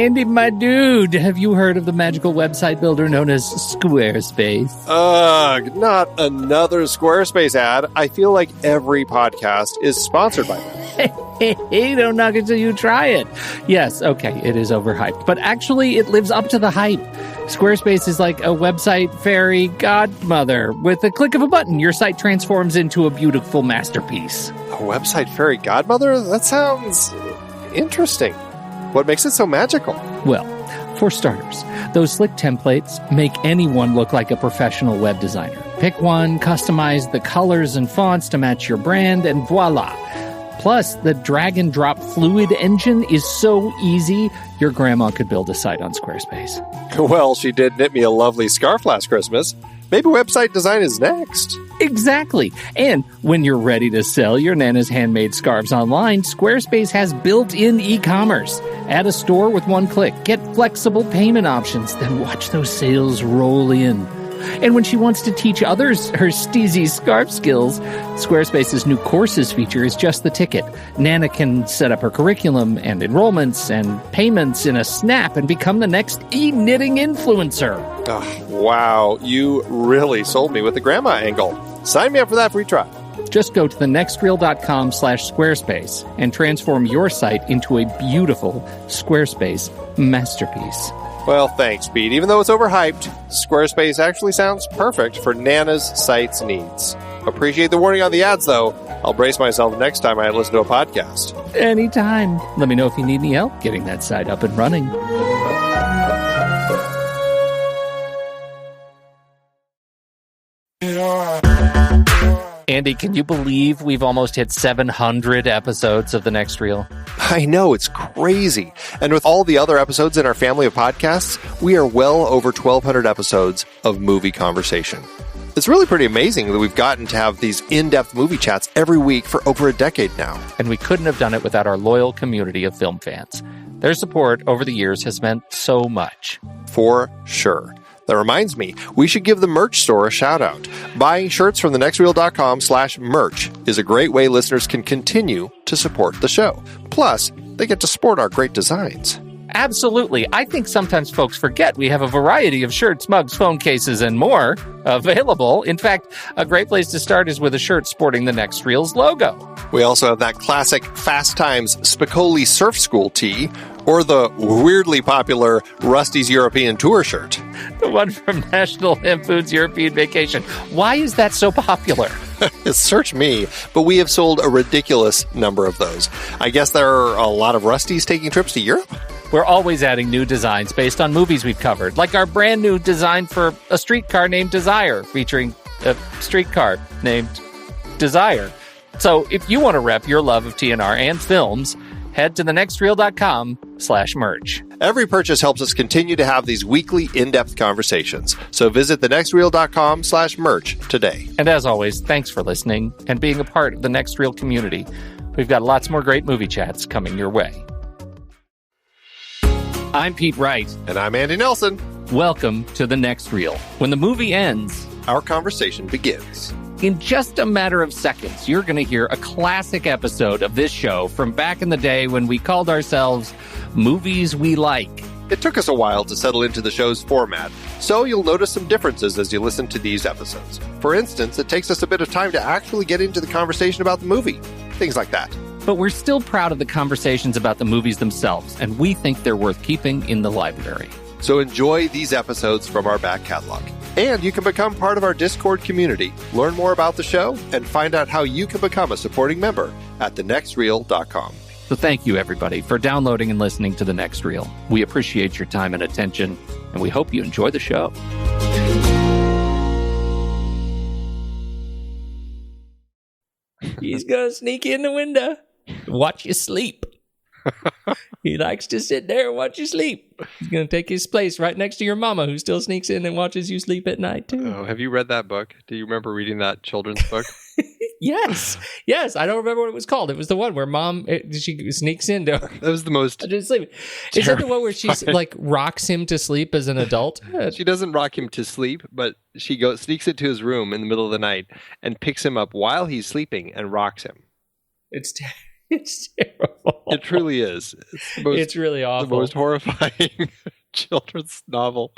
Andy, my dude, have you heard of the magical website builder known as Squarespace? Ugh, not another Squarespace ad. I feel like every podcast is sponsored by them. Hey, don't knock it till you try it. Yes, okay, it is overhyped, but actually it lives up to the hype. Squarespace is like a website fairy godmother. With a click of a button, your site transforms into a beautiful masterpiece. A website fairy godmother? That sounds interesting. What makes it so magical? Well, for starters, those slick templates make anyone look like a professional web designer. Pick one, customize the colors and fonts to match your brand, and voila. Plus, the drag-and-drop fluid engine is so easy, your grandma could build a site on Squarespace. Well, she did knit me a lovely scarf last Christmas. Maybe website design is next. Exactly. And when you're ready to sell your Nana's handmade scarves online, Squarespace has built-in e-commerce. Add a store with one click. Get flexible payment options. Then watch those sales roll in. And when she wants to teach others her steezy scarf skills, Squarespace's new courses feature is just the ticket. Nana can set up her curriculum and enrollments and payments in a snap and become the next e-knitting influencer. Oh, wow, you really sold me with the grandma angle. Sign me up for that free trial. Just go to thenextreel.com/Squarespace and transform your site into a beautiful Squarespace masterpiece. Well, thanks, Pete. Even though it's overhyped, Squarespace actually sounds perfect for Nana's site's needs. Appreciate the warning on the ads, though. I'll brace myself next time I listen to a podcast. Anytime. Let me know if you need any help getting that site up and running. Andy, can you believe we've almost hit 700 episodes of The Next Reel? I know, it's crazy. And with all the other episodes in our family of podcasts, we are well over 1,200 episodes of movie conversation. It's really pretty amazing that we've gotten to have these in-depth movie chats every week for over a decade now. And we couldn't have done it without our loyal community of film fans. Their support over the years has meant so much. For sure. That reminds me, we should give the merch store a shout out. Buying shirts from thenextreel.com/merch is a great way listeners can continue to support the show. Plus, they get to sport our great designs. Absolutely. I think sometimes folks forget we have a variety of shirts, mugs, phone cases, and more available. In fact, a great place to start is with a shirt sporting the Next Reel's logo. We also have that classic Fast Times Spicoli Surf School tee, or the weirdly popular Rusty's European Tour shirt. The one from National Lampoon's European Vacation. Why is that so popular? Search me, but we have sold a ridiculous number of those. I guess there are a lot of Rustys taking trips to Europe? We're always adding new designs based on movies we've covered, like our brand new design for a streetcar named Desire, featuring a streetcar named Desire. So if you want to rep your love of TNR and films, head to thenextreel.com/merch. Every purchase helps us continue to have these weekly in-depth conversations. So visit thenextreel.com/merch today. And as always, thanks for listening and being a part of the Next Reel community. We've got lots more great movie chats coming your way. I'm Pete Wright. And I'm Andy Nelson. Welcome to The Next Reel. When the movie ends, our conversation begins. In just a matter of seconds, you're going to hear a classic episode of this show from back in the day when we called ourselves Movies We Like. It took us a while to settle into the show's format, so you'll notice some differences as you listen to these episodes. For instance, it takes us a bit of time to actually get into the conversation about the movie. Things like that. But we're still proud of the conversations about the movies themselves, and we think they're worth keeping in the library. So enjoy these episodes from our back catalog. And you can become part of our Discord community, learn more about the show, and find out how you can become a supporting member at thenextreel.com. So thank you, everybody, for downloading and listening to The Next Reel. We appreciate your time and attention, and we hope you enjoy the show. He's going to sneak in the window. Watch you sleep. He likes to sit there and watch you sleep. He's going to take his place right next to your mama, who still sneaks in and watches you sleep at night, too. Oh, have you read that book? Do you remember reading that children's book? Yes. I don't remember what it was called. It was the one where mom, she sneaks in to... That was the most... Is that the one where she's like rocks him to sleep as an adult? She doesn't rock him to sleep, but she sneaks into his room in the middle of the night and picks him up while he's sleeping and rocks him. It's terrible. It truly is. It's really awful. The most horrifying children's novel.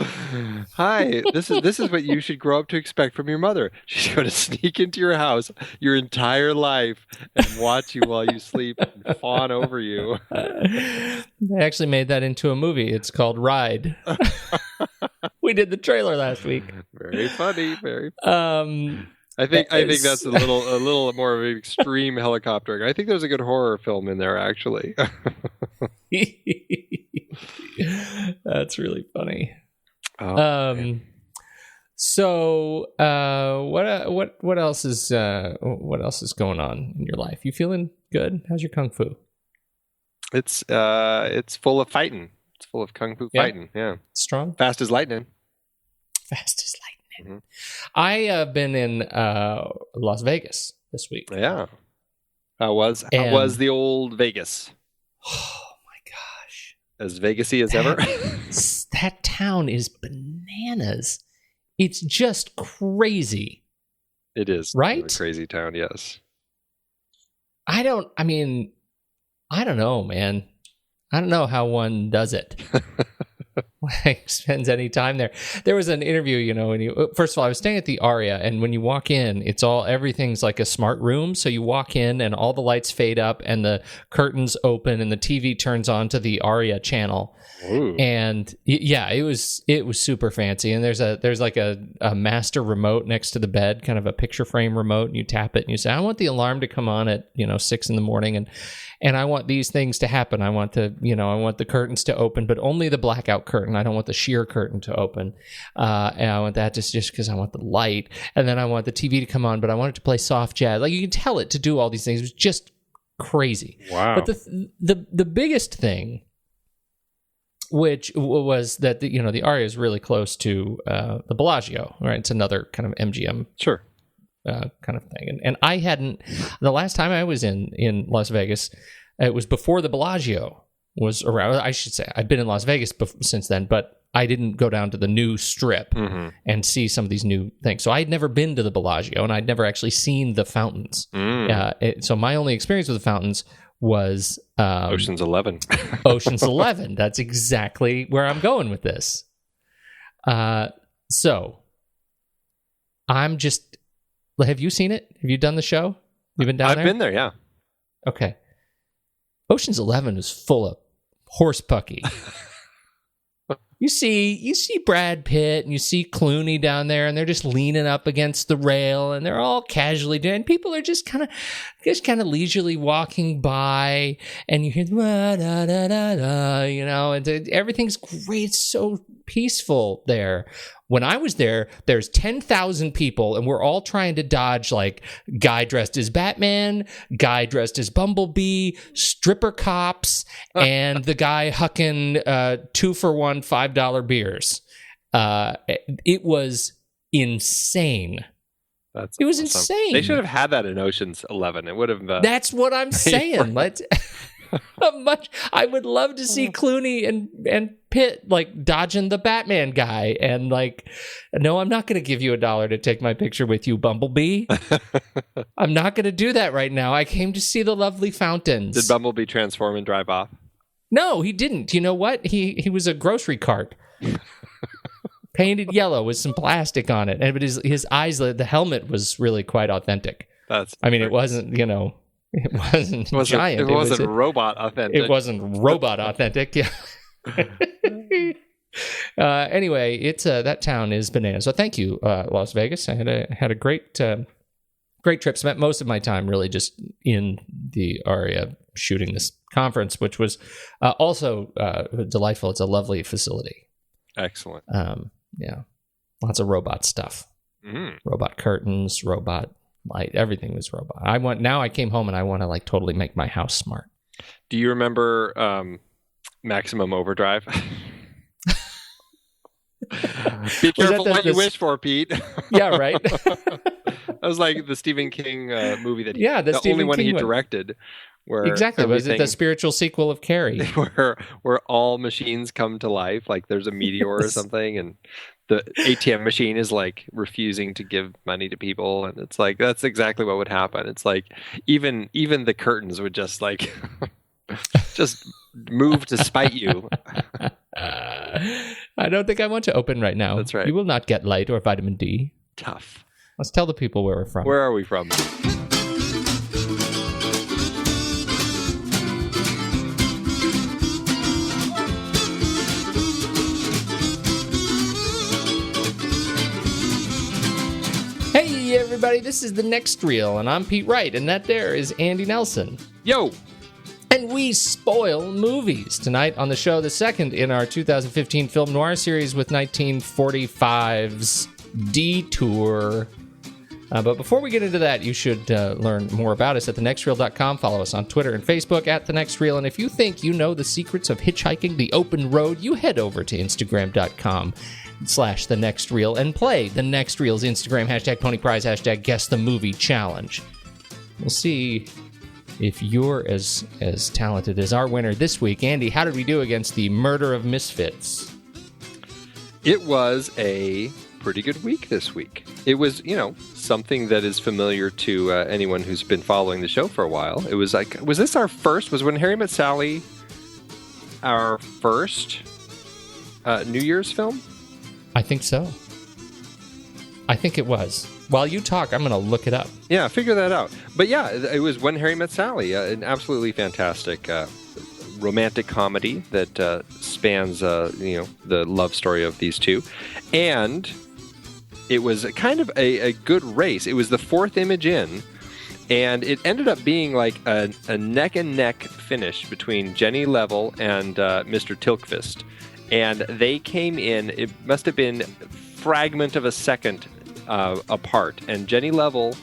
Hi, this is what you should grow up to expect from your mother. She's going to sneak into your house your entire life and watch you while you sleep and fawn over you. They actually made that into a movie. It's called Ride. We did the trailer last week. Very funny. Very funny. I think that's a little more of an extreme helicoptering. I think there's a good horror film in there, actually. That's really funny. Oh, so what else is going on in your life? You feeling good? How's your kung fu? It's full of fighting. It's full of kung fu fighting. Yeah, strong, fast as lightning. Fast as lightning. Mm-hmm. I have been in Las Vegas this week. Yeah, how was the old Vegas? Oh my gosh, as Vegasy as ever. That town is bananas. It's just crazy. It is, right? A crazy town. Yes. I don't know, man. I don't know how one does it. Like, spends any time there. There was an interview, first of all, I was staying at the Aria, and when you walk in, everything's like a smart room. So you walk in and all the lights fade up and the curtains open and the TV turns on to the Aria channel. Ooh. And yeah, it was super fancy. And there's like a master remote next to the bed, kind of a picture frame remote, and you tap it and you say, I want the alarm to come on at 6 a.m. and I want these things to happen. I want the curtains to open, but only the blackout curtain. I don't want the sheer curtain to open. And I want that just because I want the light. And then I want the TV to come on, but I want it to play soft jazz. Like, you can tell it to do all these things. It was just crazy. Wow. But the biggest thing, which was that the Aria is really close to the Bellagio, right? It's another kind of MGM. Sure. Kind of thing. And I hadn't, the last time I was in Las Vegas, it was before the Bellagio was around. I should say I've been in Las Vegas since then, but I didn't go down to the new strip and see some of these new things. So I had never been to the Bellagio, and I'd never actually seen the fountains. So my only experience with the fountains was Ocean's 11. Ocean's 11. That's exactly where I'm going with this. So I'm just... Have you seen it? Have you done the show? You've been down there? I've been there, yeah. Okay. Ocean's 11 is full of horse pucky. You see Brad Pitt and you see Clooney down there, and they're just leaning up against the rail, and they're all casually doing. People are just kind of leisurely walking by, and you hear da da da da, and everything's great. It's so peaceful there. When I was there, there's 10,000 people, and we're all trying to dodge, like, guy dressed as Batman, guy dressed as Bumblebee, stripper cops, and the guy hucking 2-for-1 $5 beers. It was insane. It was awesome. insane. They should have had that in Ocean's 11. It would have. That's what I'm saying. I would love to see Clooney and Pitt, like, dodging the Batman guy, and like, no, I'm not going to give you $1 to take my picture with you, Bumblebee. I'm not going to do that right now. I came to see the lovely fountains. Did Bumblebee transform and drive off? No, he didn't. You know what? He was a grocery cart. Painted yellow with some plastic on it. But his eyes, the helmet was really quite authentic. It wasn't, it wasn't giant. It wasn't robot authentic. It wasn't robot authentic. Yeah. Anyway, it's that town is bananas. So thank you, Las Vegas. I had a great trip. Spent most of my time really just in the area shooting this conference, which was also delightful. It's a lovely facility. Excellent. Yeah, lots of robot stuff. Robot curtains, robot light. Everything was robot. I came home and I want to, like, totally make my house smart. Do you remember Maximum Overdrive? Be careful what you wish for, Pete. Yeah, right. That was like the Stephen King movie that the Stephen only one King he directed. Where exactly. Was it the spiritual sequel of Carrie? Where all machines come to life, like there's a meteor or something, and the ATM machine is like refusing to give money to people, and it's like that's exactly what would happen. It's like even the curtains would just like just move to spite you. I don't think I want to open right now. That's right. You will not get light or vitamin D. Tough. Let's tell the people where we're from. Where are we from? Hey everybody, this is The Next Reel, and I'm Pete Wright, and that there is Andy Nelson. Yo! And we spoil movies. Tonight on the show, the second in our 2015 Film Noir series with 1945's Detour. But before we get into that, you should learn more about us at thenextreel.com. Follow us on Twitter and Facebook at The Next Reel. And if you think you know the secrets of hitchhiking the open road, you head over to Instagram.com/The Next Reel and play The Next Reel's Instagram, #Pony Prize, #Guess the Movie Challenge. We'll see if you're as talented as our winner this week. Andy, how did we do against the Murder of Misfits? It was a pretty good week this week. It was, something that is familiar to anyone who's been following the show for a while. It was like, was this our first? Was When Harry Met Sally our first New Year's film? I think so. I think it was. While you talk, I'm going to look it up. Yeah, figure that out. But yeah, it was When Harry Met Sally, an absolutely fantastic romantic comedy that spans, the love story of these two. And it was kind of a good race. It was the fourth image in, and it ended up being like a neck-and-neck finish between Jenny Level and Mr. Tilkvist. And they came in, it must have been fragment of a second apart, and Jenny Level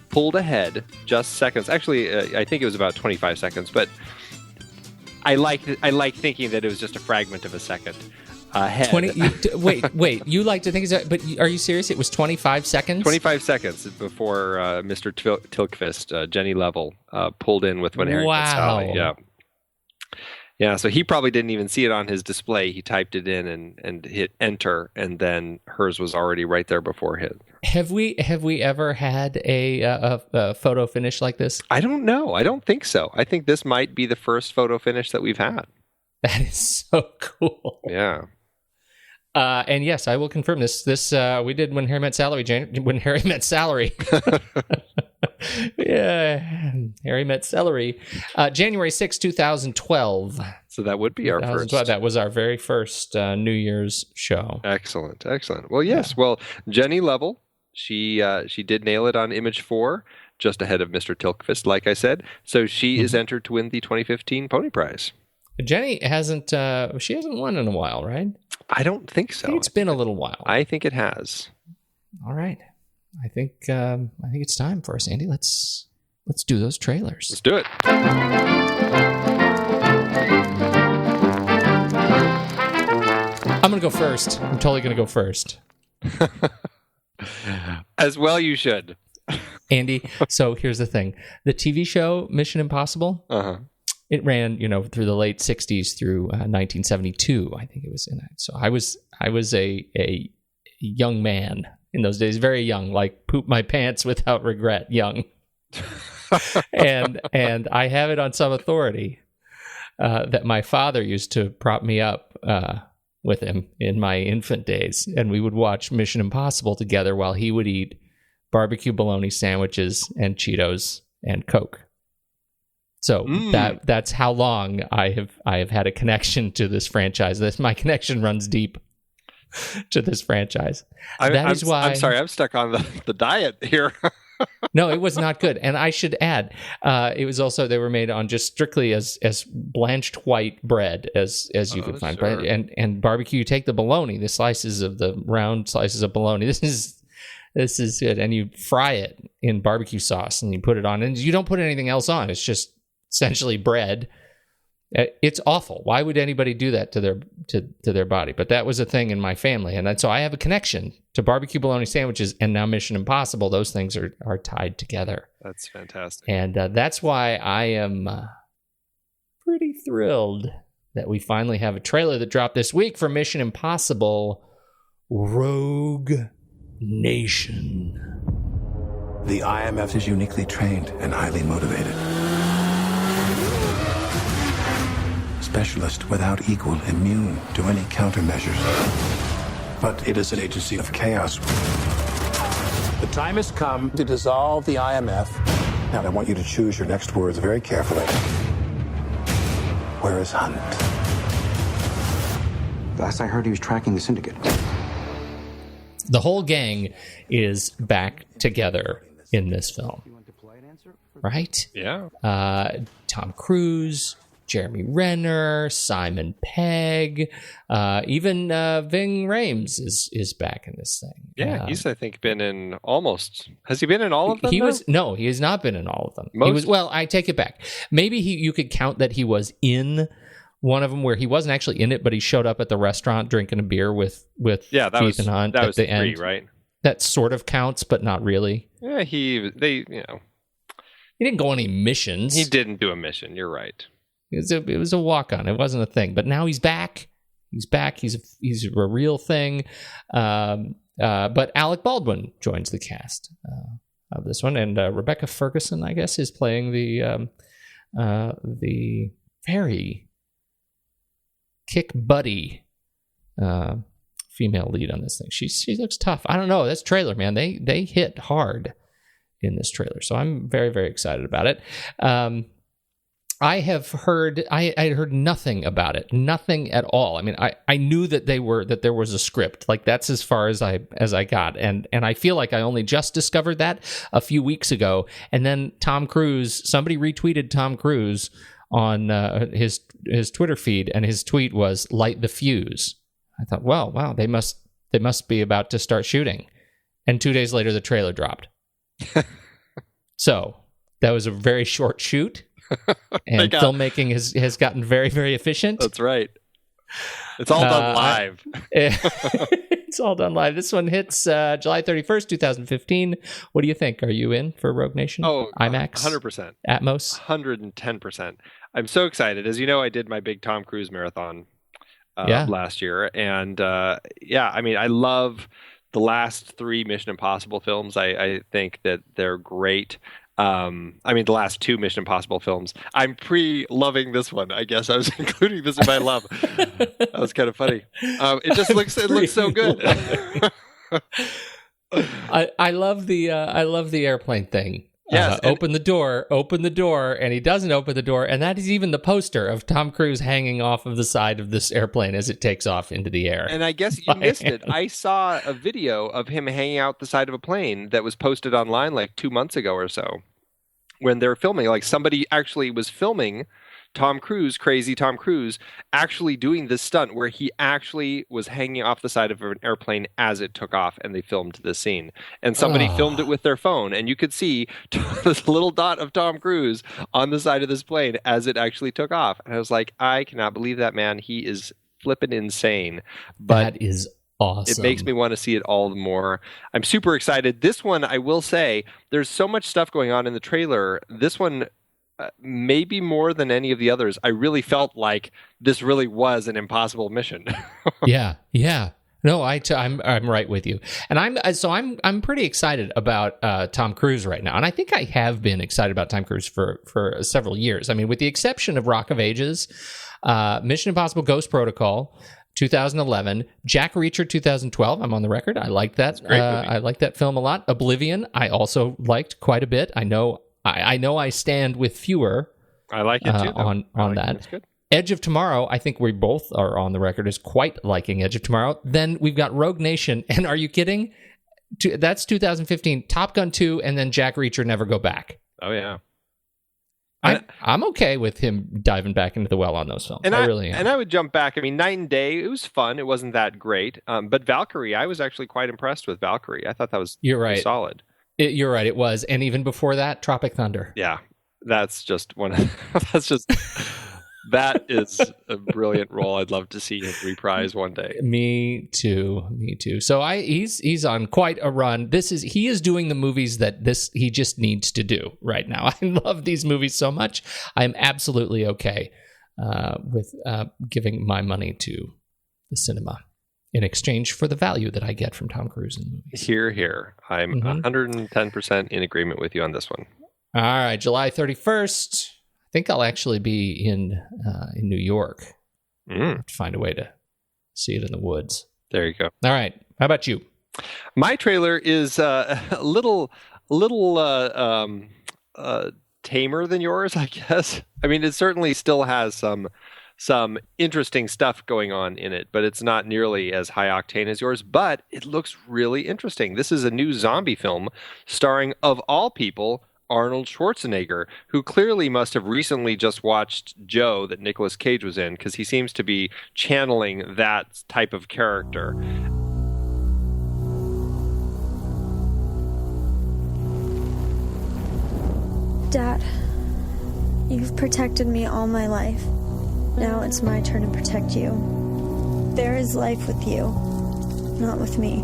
pulled ahead just seconds. Actually, I think it was about 25 seconds, but I like thinking that it was just a fragment of a second ahead. Wait, you like to think it's but are you serious? It was 25 seconds? 25 seconds before Mr. Tilkvist, Jenny Level, pulled in with When Harry Met Sally. Yeah. Yeah, so he probably didn't even see it on his display. He typed it in and hit enter, and then hers was already right there before his. Have we ever had a photo finish like this? I don't know. I don't think so. I think this might be the first photo finish that we've had. That is so cool. Yeah. And yes, I will confirm this. We did When Harry Met Sally. When Harry Met Salary. Yeah, Harry Met Celery. January 6, 2012. So that would be our first. That was our very first New Year's show. Excellent. Well, yes. Yeah. Well, Jenny Level, she did nail it on image 4, just ahead of Mr. Tilkvist, like I said. So she is entered to win the 2015 Pony Prize. Jenny hasn't won in a while, right? I don't think so. I think it's been a little while. I think it has. All right. I think it's time for us, Andy. Let's do those trailers. Let's do it. I'm going to go first. I'm totally going to go first. As well you should. Andy, so here's the thing. The TV show Mission Impossible, it ran, through the late 60s through 1972, I think it was in it. So I was a young man in those days, very young, like poop my pants without regret, young. and I have it on some authority that my father used to prop me up with him in my infant days, and we would watch Mission Impossible together while he would eat barbecue bologna sandwiches and Cheetos and Coke. So that's how long I have had a connection to this franchise. My connection runs deep to this franchise. I'm why I'm sorry, I'm stuck on the diet here. No, it was not good. And I should add, it was also, they were made on just strictly as blanched white bread as you could find. Sure. And barbecue, you take the bologna, the round slices of bologna. This is it. And you fry it in barbecue sauce and you put it on, and you don't put anything else on. It's just essentially bread. It's awful. Why would anybody do that to their body? But that was a thing in my family, and so I have a connection to barbecue bologna sandwiches and now Mission Impossible. Those things are tied together. That's fantastic, and that's why I am pretty thrilled that we finally have a trailer that dropped this week for Mission Impossible Rogue Nation. The IMF is uniquely trained and highly motivated. Specialist without equal, immune to any countermeasures. But it is an agency of chaos. The time has come to dissolve the IMF. Now, I want you to choose your next words very carefully. Where is Hunt? Last I heard, he was tracking the syndicate. The whole gang is back together in this film. Right? Yeah. Tom Cruise, Jeremy Renner, Simon Pegg, even Ving Rhames is back in this thing. Yeah, he's, I think, been in almost... Has he been in all of them? No, he has not been in all of them. Most? Well, I take it back. Maybe you could count that he was in one of them where he wasn't actually in it, but he showed up at the restaurant drinking a beer with Ethan Hunt at the end. Right? That sort of counts, but not really. Yeah, he didn't go on any missions. He didn't do a mission. You're right. It was a walk-on. It wasn't a thing. But now he's back. He's back. He's a real thing. But Alec Baldwin joins the cast of this one, and Rebecca Ferguson, I guess, is playing the very kick buddy female lead on this thing. She looks tough. I don't know. That's trailer, man. They hit hard in this trailer, so I'm very, very excited about it. I had heard nothing about it, nothing at all. I mean, I knew that there was a script. Like, that's as far as I got, and I feel like I only just discovered that a few weeks ago. And then Tom Cruise, somebody retweeted Tom Cruise on his Twitter feed, and his tweet was "Light the fuse." I thought, well, wow, they must be about to start shooting. And 2 days later, the trailer dropped. So that was a very short shoot. And filmmaking has gotten very, very efficient. That's right. It's all done live. It's all done live. This one hits July 31st, 2015. What do you think? Are you in for Rogue Nation? Oh, IMAX? 100%. Atmos? 110%. I'm so excited. As you know, I did my big Tom Cruise marathon last year. And I mean, I love the last 3 Mission Impossible films. I think that they're great. I mean, the last 2 Mission Impossible films. I'm pre-loving this one. I guess I was including this in my love. That was kind of funny. It looks so good. I love the airplane thing. Yes, open the door, and he doesn't open the door, and that is even the poster of Tom Cruise hanging off of the side of this airplane as it takes off into the air. And I guess you missed it. I saw a video of him hanging out the side of a plane that was posted online like 2 months ago or so when they were filming. Like, somebody actually was filming Tom Cruise, crazy Tom Cruise, actually doing this stunt where he actually was hanging off the side of an airplane as it took off, and they filmed this scene. And somebody filmed it with their phone, and you could see this little dot of Tom Cruise on the side of this plane as it actually took off. And I was like, I cannot believe that man. He is flipping insane. But that is awesome. It makes me want to see it all the more. I'm super excited. This one, I will say, there's so much stuff going on in the trailer. This one, maybe more than any of the others, I really felt like this really was an impossible mission. Yeah. No, I'm right with you, and I'm pretty excited about Tom Cruise right now, and I think I have been excited about Tom Cruise for several years. I mean, with the exception of Rock of Ages, Mission Impossible: Ghost Protocol, 2011, Jack Reacher, 2012. I'm on the record. I liked that. I liked that film a lot. Oblivion, I also liked quite a bit. I know I stand with fewer. I like it too. On that. That's good. Edge of Tomorrow, I think we both are on the record as quite liking Edge of Tomorrow. Then we've got Rogue Nation, and are you kidding? That's 2015. Top Gun 2, and then Jack Reacher: Never Go Back. Oh yeah. I'm okay with him diving back into the well on those films. I really am. And I would jump back. I mean, Night and Day, it was fun. It wasn't that great. But Valkyrie, I was actually quite impressed with Valkyrie. I thought that was solid. You're right, it was. And even before that, Tropic Thunder. Yeah, that's just that is a brilliant role. I'd love to see him reprise one day. Me too. So he's on quite a run. He is doing the movies that he just needs to do right now. I love these movies so much. I'm absolutely okay with giving my money to the cinema. in exchange for the value that I get from Tom Cruise in movies. Hear, hear. I'm 110% in agreement with you on this one. All right, July 31st. I think I'll actually be in New York. To find a way to see it in the woods. There you go. All right. How about you? My trailer is a little tamer than yours, I guess. I mean, it certainly still has some interesting stuff going on in it, but it's not nearly as high octane as yours. But it looks really interesting. This is a new zombie film starring, of all people, Arnold Schwarzenegger, who clearly must have recently just watched Joe that Nicolas Cage was in, because he seems to be channeling that type of character. Dad, you've protected me all my life. Now it's my turn to protect you. There is life with you, not with me.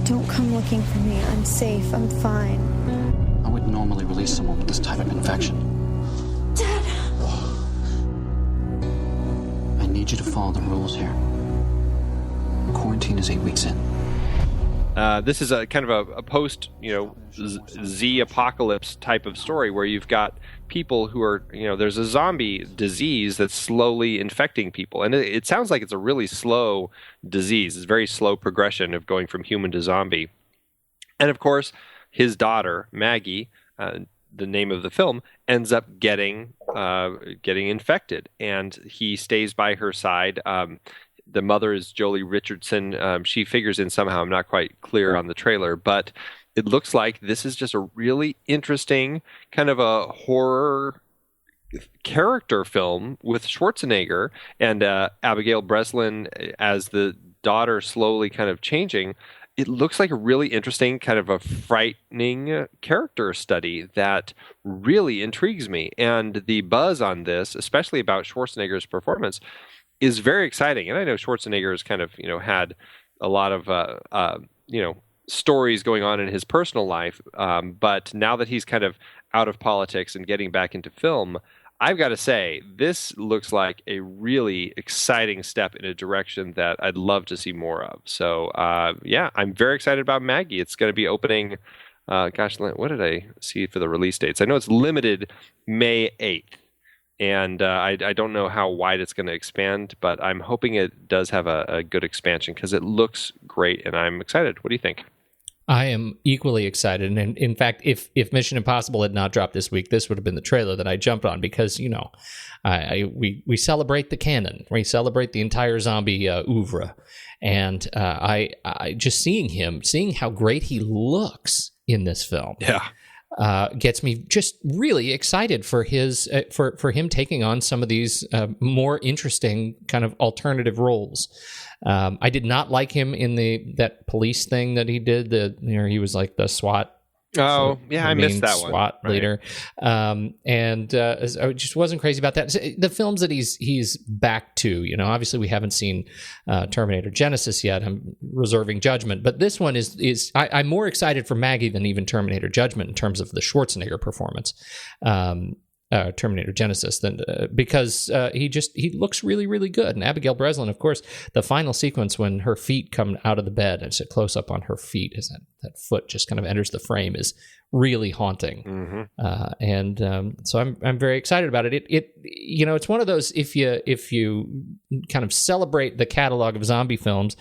Don't come looking for me. I'm safe. I'm fine. I wouldn't normally release someone with this type of infection. Dad! I need you to follow the rules here. Quarantine is 8 weeks in. This is a kind of a post, Z apocalypse type of story where you've got people who are, there's a zombie disease that's slowly infecting people. And it sounds like it's a really slow disease. It's very slow progression of going from human to zombie. And of course, his daughter, Maggie, the name of the film, ends up getting infected. And he stays by her side. The mother is Jolie Richardson. She figures in somehow. I'm not quite clear on the trailer, but it looks like this is just a really interesting kind of a horror character film with Schwarzenegger and Abigail Breslin as the daughter slowly kind of changing. It looks like a really interesting kind of a frightening character study that really intrigues me. And the buzz on this, especially about Schwarzenegger's performance, is very exciting. And I know Schwarzenegger has kind of, had a lot of, stories going on in his personal life. But now that he's kind of out of politics and getting back into film, I've got to say, this looks like a really exciting step in a direction that I'd love to see more of. So, I'm very excited about Maggie. It's going to be opening, what did I see for the release dates? I know it's limited May 8th. And I don't know how wide it's going to expand, but I'm hoping it does have a good expansion because it looks great, and I'm excited. What do you think? I am equally excited. And in fact, if Mission Impossible had not dropped this week, this would have been the trailer that I jumped on because, we celebrate the canon. We celebrate the entire zombie oeuvre. And I just seeing how great he looks in this film. Yeah. Gets me just really excited for his for him taking on some of these more interesting kind of alternative roles. I did not like him in that police thing that he did. He was like the SWAT. Oh, yeah, I missed that one. SWAT leader, and I just wasn't crazy about that. The films that he's back to, obviously we haven't seen Terminator Genesis yet. I'm reserving judgment, but this one is I'm more excited for Maggie than even Terminator Judgment in terms of the Schwarzenegger performance. Terminator Genesis, because he looks really, really good. And Abigail Breslin, of course, the final sequence when her feet come out of the bed, and it's a close up on her feet as that foot just kind of enters the frame, is really haunting. Mm-hmm. So I'm very excited about it. It's one of those, if you kind of celebrate the catalog of zombie films,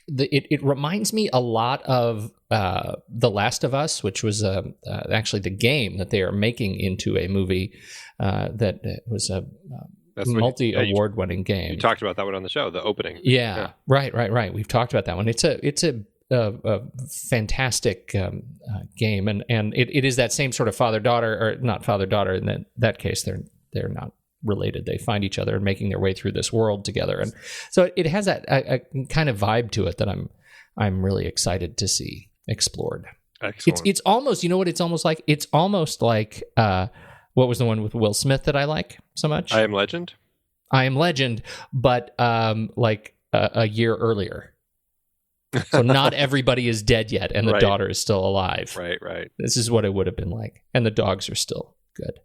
it reminds me a lot of The Last of Us, which was actually the game that they are making into a movie that was a multi-award-winning game. You talked about that one on the show, the opening. Yeah. Right. We've talked about that one. It's a fantastic game, and it is that same sort of father-daughter, or not father-daughter in that case. They're not related. They find each other and making their way through this world together, and so it has that a kind of vibe to it that I'm really excited to see explored. Excellent. It's almost, you know what it's almost like? It's almost like what was the one with Will Smith that I like so much? I Am Legend, but like a year earlier. So not everybody is dead yet, and the daughter is still alive. Right. This is what it would have been like, and the dogs are still good.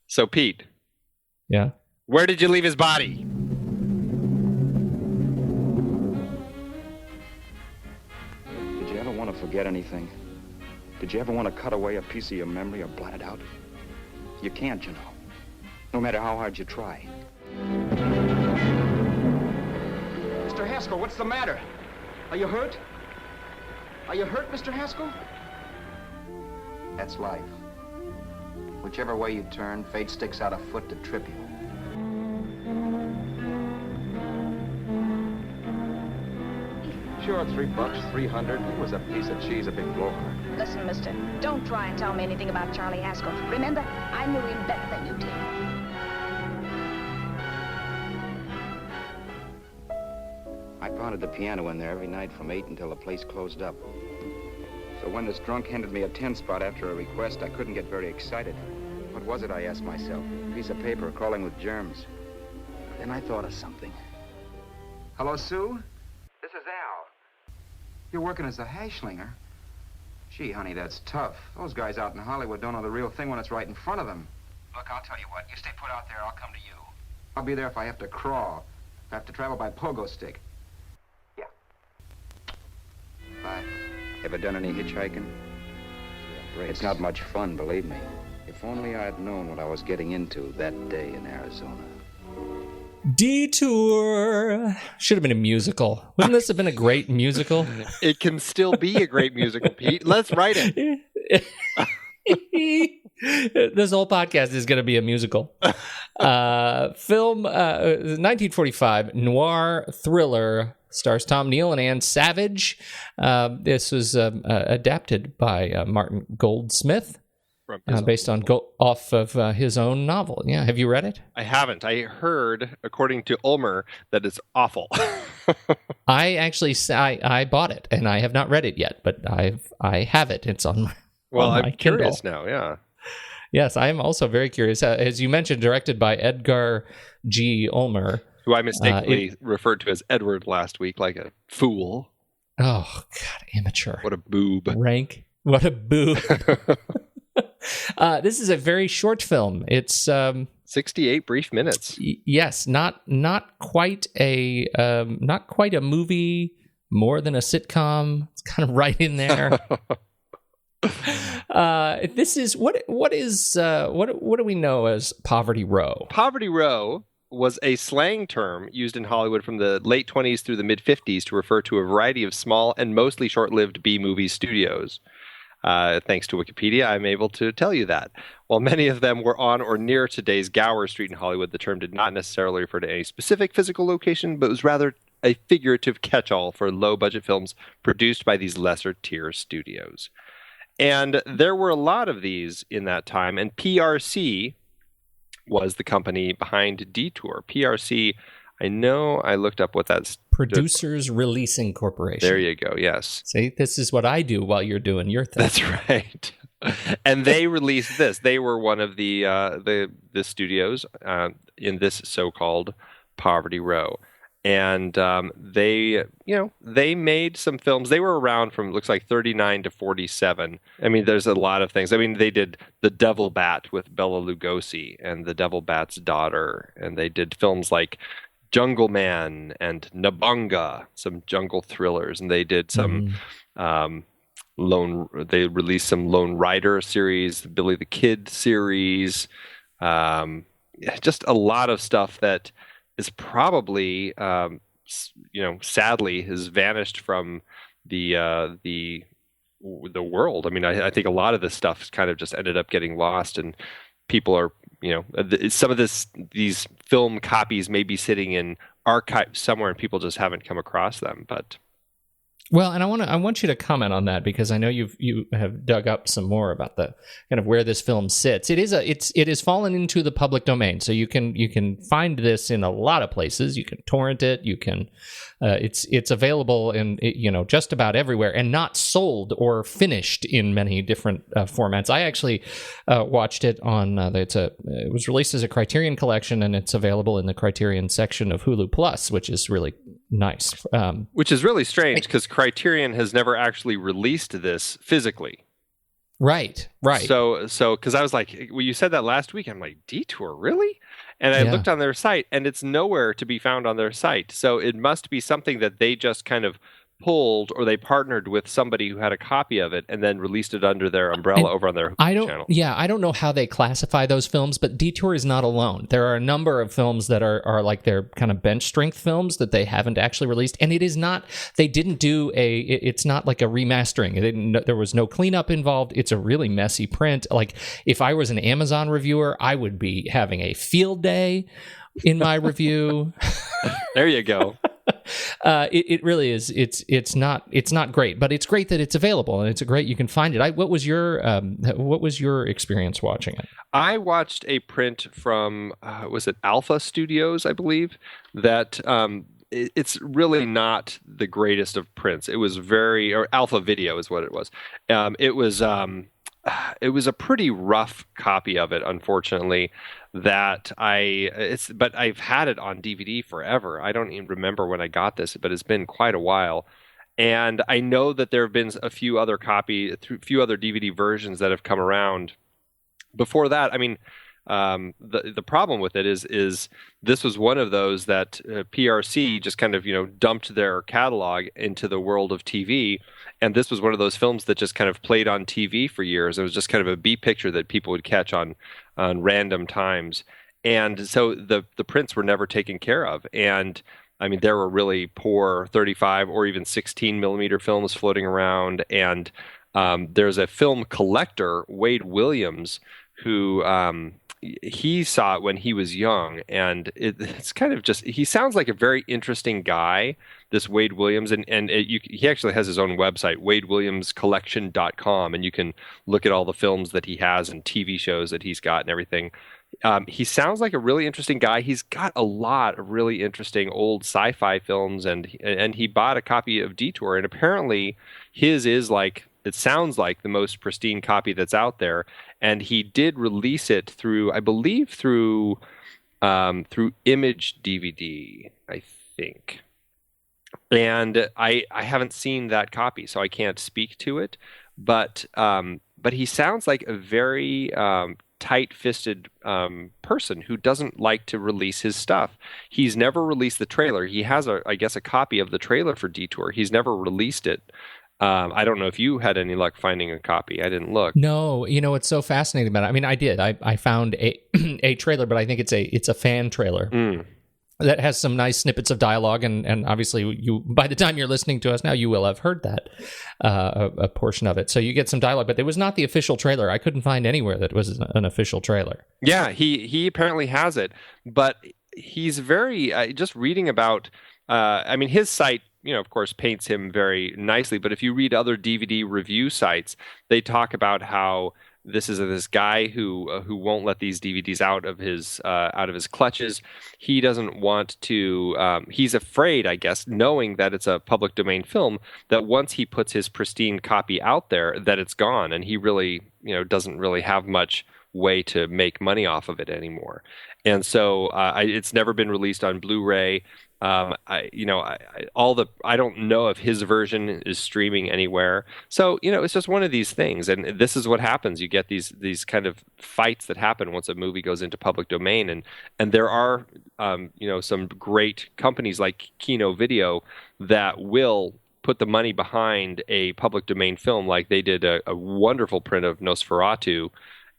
So, Pete. Yeah? Where did you leave his body? forget anything? Did you ever want to cut away a piece of your memory or blot it out? You can't, you know. No matter how hard you try. Mr. Haskell, what's the matter? Are you hurt? Are you hurt, Mr. Haskell? That's life. Whichever way you turn, fate sticks out a foot to trip you. Sure, $3, 300. It was a piece of cheese, a big blowhard. Listen, mister, don't try and tell me anything about Charlie Haskell. Remember, I knew him better than you did. I pounded the piano in there every night from 8 until the place closed up. So when this drunk handed me a 10 spot after a request, I couldn't get very excited. What was it, I asked myself? A piece of paper crawling with germs. Then I thought of something. Hello, Sue? This is Al. You're working as a hashlinger? Gee, honey, that's tough. Those guys out in Hollywood don't know the real thing when it's right in front of them. Look, I'll tell you what. You stay put out there, I'll come to you. I'll be there if I have to crawl. If I have to travel by pogo stick. Yeah. Bye. Ever done any hitchhiking? It's not much fun, believe me. If only I'd known what I was getting into that day in Arizona. Detour should have been a musical. Wouldn't this have been a great musical? It can still be a great musical, Pete. Let's write it. This whole podcast is going to be a musical. Film 1945 noir thriller, stars Tom Neal and Ann Savage. This was adapted by Martin Goldsmith. Based on off of his own novel. Yeah, have you read it? I haven't. I heard, according to Ulmer, that it's awful. I actually I bought it and I have not read it yet, but I have it. It's on my I'm Kindle. Curious now. Yeah. Yes, I am also very curious. As you mentioned, directed by Edgar G. Ulmer, who I mistakenly referred to as Edward last week, like a fool. Oh God, amateur! What a boob! Rank! What a boob! This is a very short film. It's 68 brief minutes. Yes, not quite a movie, more than a sitcom. It's kind of right in there. This is what do we know as Poverty Row? Poverty Row was a slang term used in Hollywood from the late 20s through the mid 50s to refer to a variety of small and mostly short-lived B-movie studios. Thanks to Wikipedia, I'm able to tell you that. While many of them were on or near today's Gower Street in Hollywood, the term did not necessarily refer to any specific physical location, but was rather a figurative catch-all for low-budget films produced by these lesser-tier studios. And there were a lot of these in that time, and PRC was the company behind Detour. PRC, I know I looked up what that's... Producers Releasing Corporation. There you go, yes. See, this is what I do while you're doing your thing. That's right. And they released this. They were one of the studios in this so-called Poverty Row. And they made some films. They were around from, looks like, 39 to 47. I mean, there's a lot of things. I mean, they did The Devil Bat with Bela Lugosi and The Devil Bat's Daughter. And they did films like Jungle Man and Nabunga, some jungle thrillers. And they did some they released some Lone Rider series, Billy the Kid series. Just a lot of stuff that is probably, sadly has vanished from the world. I mean, I think a lot of this stuff kind of just ended up getting lost, and people are, some of these film copies may be sitting in archives somewhere, and people just haven't come across them. But well, and I want you to comment on that, because I know you have dug up some more about the kind of where this film sits. It has fallen into the public domain, so you can find this in a lot of places. You can torrent it. You can it's available in just about everywhere, and not sold or finished in many different formats. I actually watched it on it was released as a Criterion collection, and it's available in the Criterion section of Hulu Plus, which is really nice. Which is really strange, because Criterion has never actually released this physically. Right. So because I was like, well, you said that last week. I'm like, Detour, really? And I looked on their site, and it's nowhere to be found on their site. So it must be something that they just kind of pulled or they partnered with somebody who had a copy of it and then released it under their umbrella over on their channel. I don't know how they classify those films, but Detour is not alone. There are a number of films that are like their kind of bench strength films that they haven't actually released, and it is not. They didn't do it's not like a remastering. There was no cleanup involved. It's a really messy print. Like if I was an Amazon reviewer, I would be having a field day in my review. There you go. It really is. It's not great, but it's great that it's available and it's great you can find it. What was your experience watching it? I watched a print from was it Alpha Studios, I believe, that it's really not the greatest of prints. It was or Alpha Video is what it was. It was a pretty rough copy of it, unfortunately. But I've had it on DVD forever. I don't even remember when I got this, but it's been quite a while. And I know that there have been a few other DVD versions that have come around. Before that, I mean, the problem with it is this was one of those that PRC just kind of dumped their catalog into the world of TV, and this was one of those films that just kind of played on TV for years. It was just kind of a B picture that people would catch on random times, and so the prints were never taken care of. And I mean, there were really poor 35 or even 16 millimeter films floating around, and there's a film collector, Wade Williams, who he saw it when he was young, and it's kind of just, he sounds like a very interesting guy, this Wade Williams, and he actually has his own website, wadewilliamscollection.com, and you can look at all the films that he has and TV shows that he's got and everything. He sounds like a really interesting guy. He's got a lot of really interesting old sci-fi films, and he bought a copy of Detour, and apparently his is like, it sounds like the most pristine copy that's out there, and he did release it through, I believe, through Image DVD, I think. And I haven't seen that copy, so I can't speak to it. But he sounds like a very tight-fisted person who doesn't like to release his stuff. He's never released the trailer. He has, I guess, a copy of the trailer for Detour. He's never released it. I don't know if you had any luck finding a copy. I didn't look. No, it's so fascinating about it. I mean, I did. I found a trailer, but I think it's a fan trailer that has some nice snippets of dialogue, and obviously you, by the time you're listening to us now, you will have heard that a portion of it. So you get some dialogue, but it was not the official trailer. I couldn't find anywhere that was an official trailer. Yeah, he apparently has it, but he's very just reading about. I mean, his site, of course, paints him very nicely. But if you read other DVD review sites, they talk about how this is this guy who won't let these DVDs out of his clutches. He doesn't want to. He's afraid, I guess, knowing that it's a public domain film, that once he puts his pristine copy out there, that it's gone, and he really, doesn't really have much way to make money off of it anymore. And so it's never been released on Blu-ray. I don't know if his version is streaming anywhere. So, it's just one of these things. And this is what happens. You get these kind of fights that happen once a movie goes into public domain. And there are, some great companies like Kino Video that will put the money behind a public domain film, like they did a wonderful print of Nosferatu,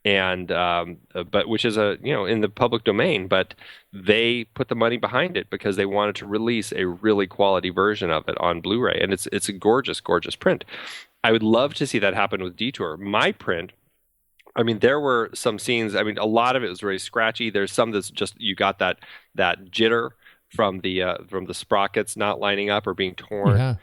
and but which is in the public domain, but they put the money behind it because they wanted to release a really quality version of it on Blu-ray, and it's a gorgeous print. I would love to see that happen with Detour. My print, I mean, there were some scenes. I mean, a lot of it was very scratchy. There's some that's just, you got that jitter from the sprockets not lining up or being torn. Yeah.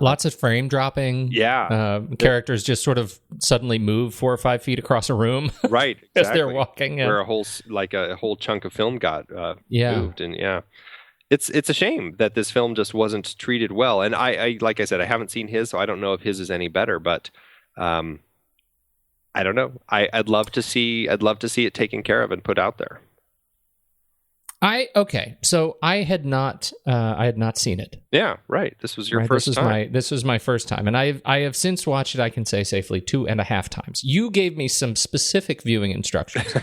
Lots of frame dropping. Yeah. Characters just sort of suddenly move 4 or 5 feet across a room. Right. Exactly. As they're walking. Where a whole chunk of film got moved. And it's a shame that this film just wasn't treated well. And I like I said, I haven't seen his, so I don't know if his is any better, but I don't know. I'd love to see it taken care of and put out there. So I had not seen it. Yeah, right. This was your first time. This was my first time, and I have since watched it, I can say safely, 2.5 times. You gave me some specific viewing instructions.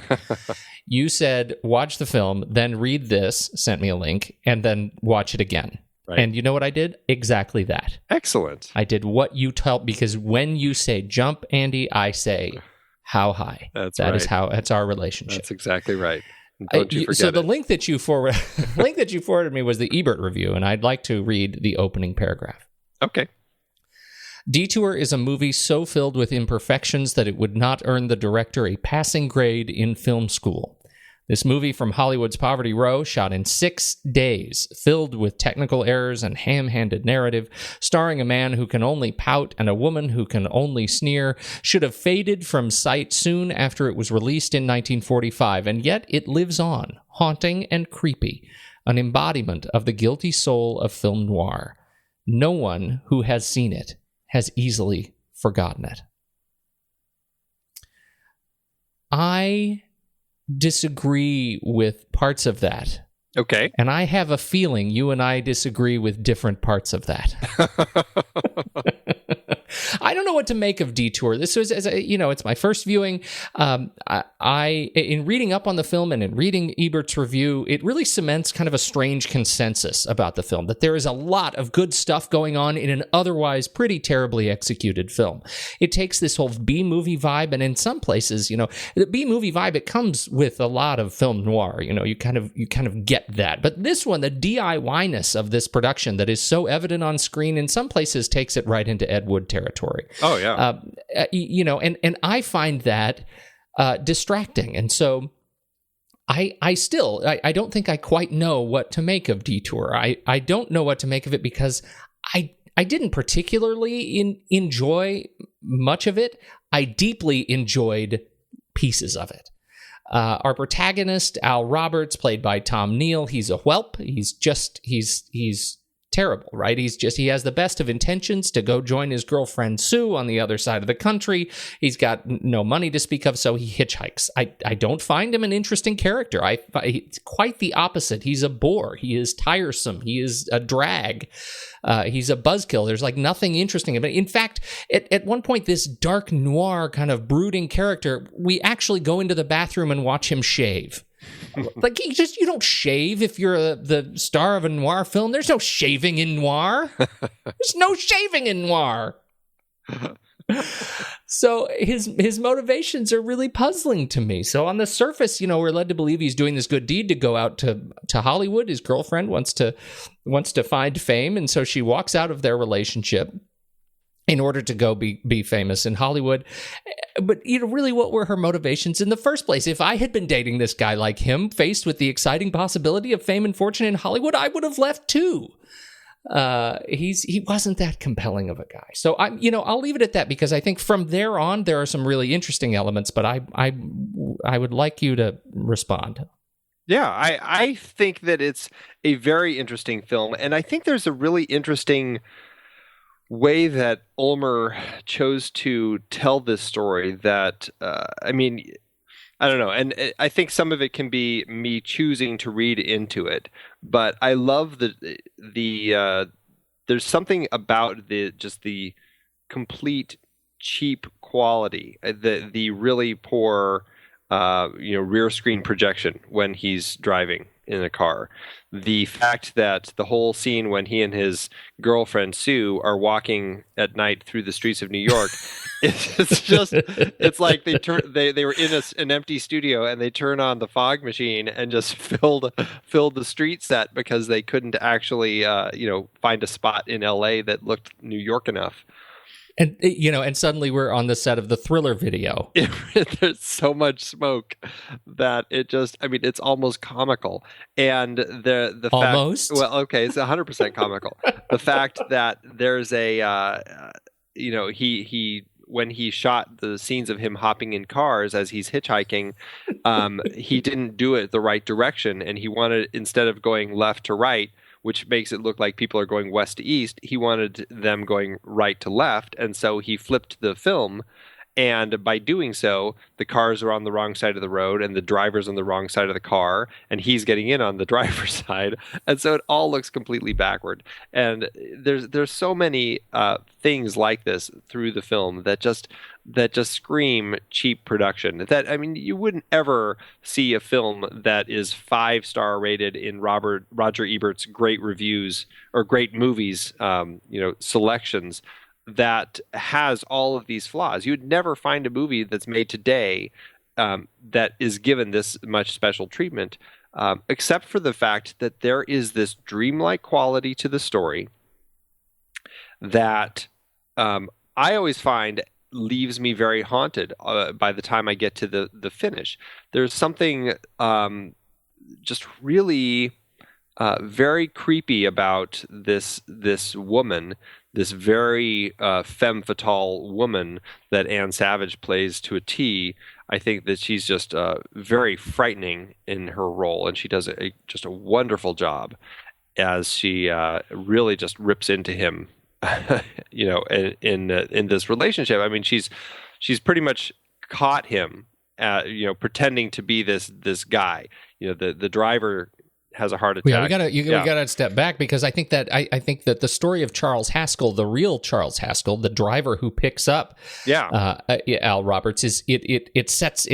You said, watch the film, then read this, sent me a link, and then watch it again. Right. And you know what I did? Exactly that. Excellent. I did what you tell, because when you say jump, Andy, I say how high. That's That's our relationship. That's exactly right. Don't you forget so the it. link that you forwarded me was the Ebert review, and I'd like to read the opening paragraph. Okay. Detour is a movie so filled with imperfections that it would not earn the director a passing grade in film school. This movie from Hollywood's Poverty Row, shot in 6 days, filled with technical errors and ham-handed narrative, starring a man who can only pout and a woman who can only sneer, should have faded from sight soon after it was released in 1945, and yet it lives on, haunting and creepy, an embodiment of the guilty soul of film noir. No one who has seen it has easily forgotten it. I disagree with parts of that. Okay. And I have a feeling you and I disagree with different parts of that. I don't know what to make of Detour. This was, it's my first viewing. In reading up on the film and in reading Ebert's review, it really cements kind of a strange consensus about the film, that there is a lot of good stuff going on in an otherwise pretty terribly executed film. It takes this whole B-movie vibe, and in some places, the B-movie vibe, it comes with a lot of film noir. You kind of get that. But this one, the DIY-ness of this production that is so evident on screen, in some places takes it right into Ed Wood territory. Oh, yeah. And I find that distracting. And so I don't think I quite know what to make of Detour. I don't know what to make of it because I didn't particularly enjoy much of it. I deeply enjoyed pieces of it. Our protagonist, Al Roberts, played by Tom Neal, he's a whelp. He's terrible, right? He has the best of intentions to go join his girlfriend Sue on the other side of the country. He's got no money to speak of, so he hitchhikes. I don't find him an interesting character. It's quite the opposite. He's a bore. He is tiresome. He is a drag. He's a buzzkill. There's like nothing interesting about it. In fact, at one point, this dark noir kind of brooding character, we actually go into the bathroom and watch him shave. Like, you don't shave if you're the star of a noir film. There's no shaving in noir. There's no shaving in noir. So his motivations are really puzzling to me. So on the surface, we're led to believe he's doing this good deed to go out to Hollywood. His girlfriend wants to find fame, and so she walks out of their relationship in order to go be famous in Hollywood. But, really, what were her motivations in the first place? If I had been dating this guy like him, faced with the exciting possibility of fame and fortune in Hollywood, I would have left too. He wasn't that compelling of a guy. So I'll leave it at that, because I think from there on, there are some really interesting elements, but I would like you to respond. Yeah, I think that it's a very interesting film, and I think there's a really interesting way that Ulmer chose to tell this story that, I don't know. And I think some of it can be me choosing to read into it, but I love the there's something about the complete cheap quality, the really poor, rear screen projection when he's driving in a car. The fact that the whole scene when he and his girlfriend Sue are walking at night through the streets of New York, it's like they were in an empty studio and they turn on the fog machine and just filled the street set because they couldn't actually find a spot in LA that looked New York enough. And and suddenly we're on the set of the Thriller video. There's so much smoke that it's almost comical. And the almost fact, well, okay, it's 100% comical. The fact that there's he when he shot the scenes of him hopping in cars as he's hitchhiking, he didn't do it the right direction, and he wanted, instead of going left to right, which makes it look like people are going west to east, he wanted them going right to left, and so he flipped the film And by doing so, the cars are on the wrong side of the road and the driver's on the wrong side of the car, and he's getting in on the driver's side. And so it all looks completely backward. And there's so many things like this through the film that just scream cheap production. That, I mean, you wouldn't ever see a film that is 5-star rated in Roger Ebert's great reviews or great movies, selections, that has all of these flaws. You'd never find a movie that's made today that is given this much special treatment, except for the fact that there is this dreamlike quality to the story that I always find leaves me very haunted by the time I get to the finish. There's something just really very creepy about this woman, this very femme fatale woman that Anne Savage plays to a T. I think that she's just very frightening in her role, and she does just a wonderful job as she really just rips into him, in this relationship. I mean, she's pretty much caught him, pretending to be this guy. The driver has a heart attack. Yeah, we gotta step back, because I think that the story of Charles Haskell, the real Charles Haskell, the driver who picks up Al Roberts, is it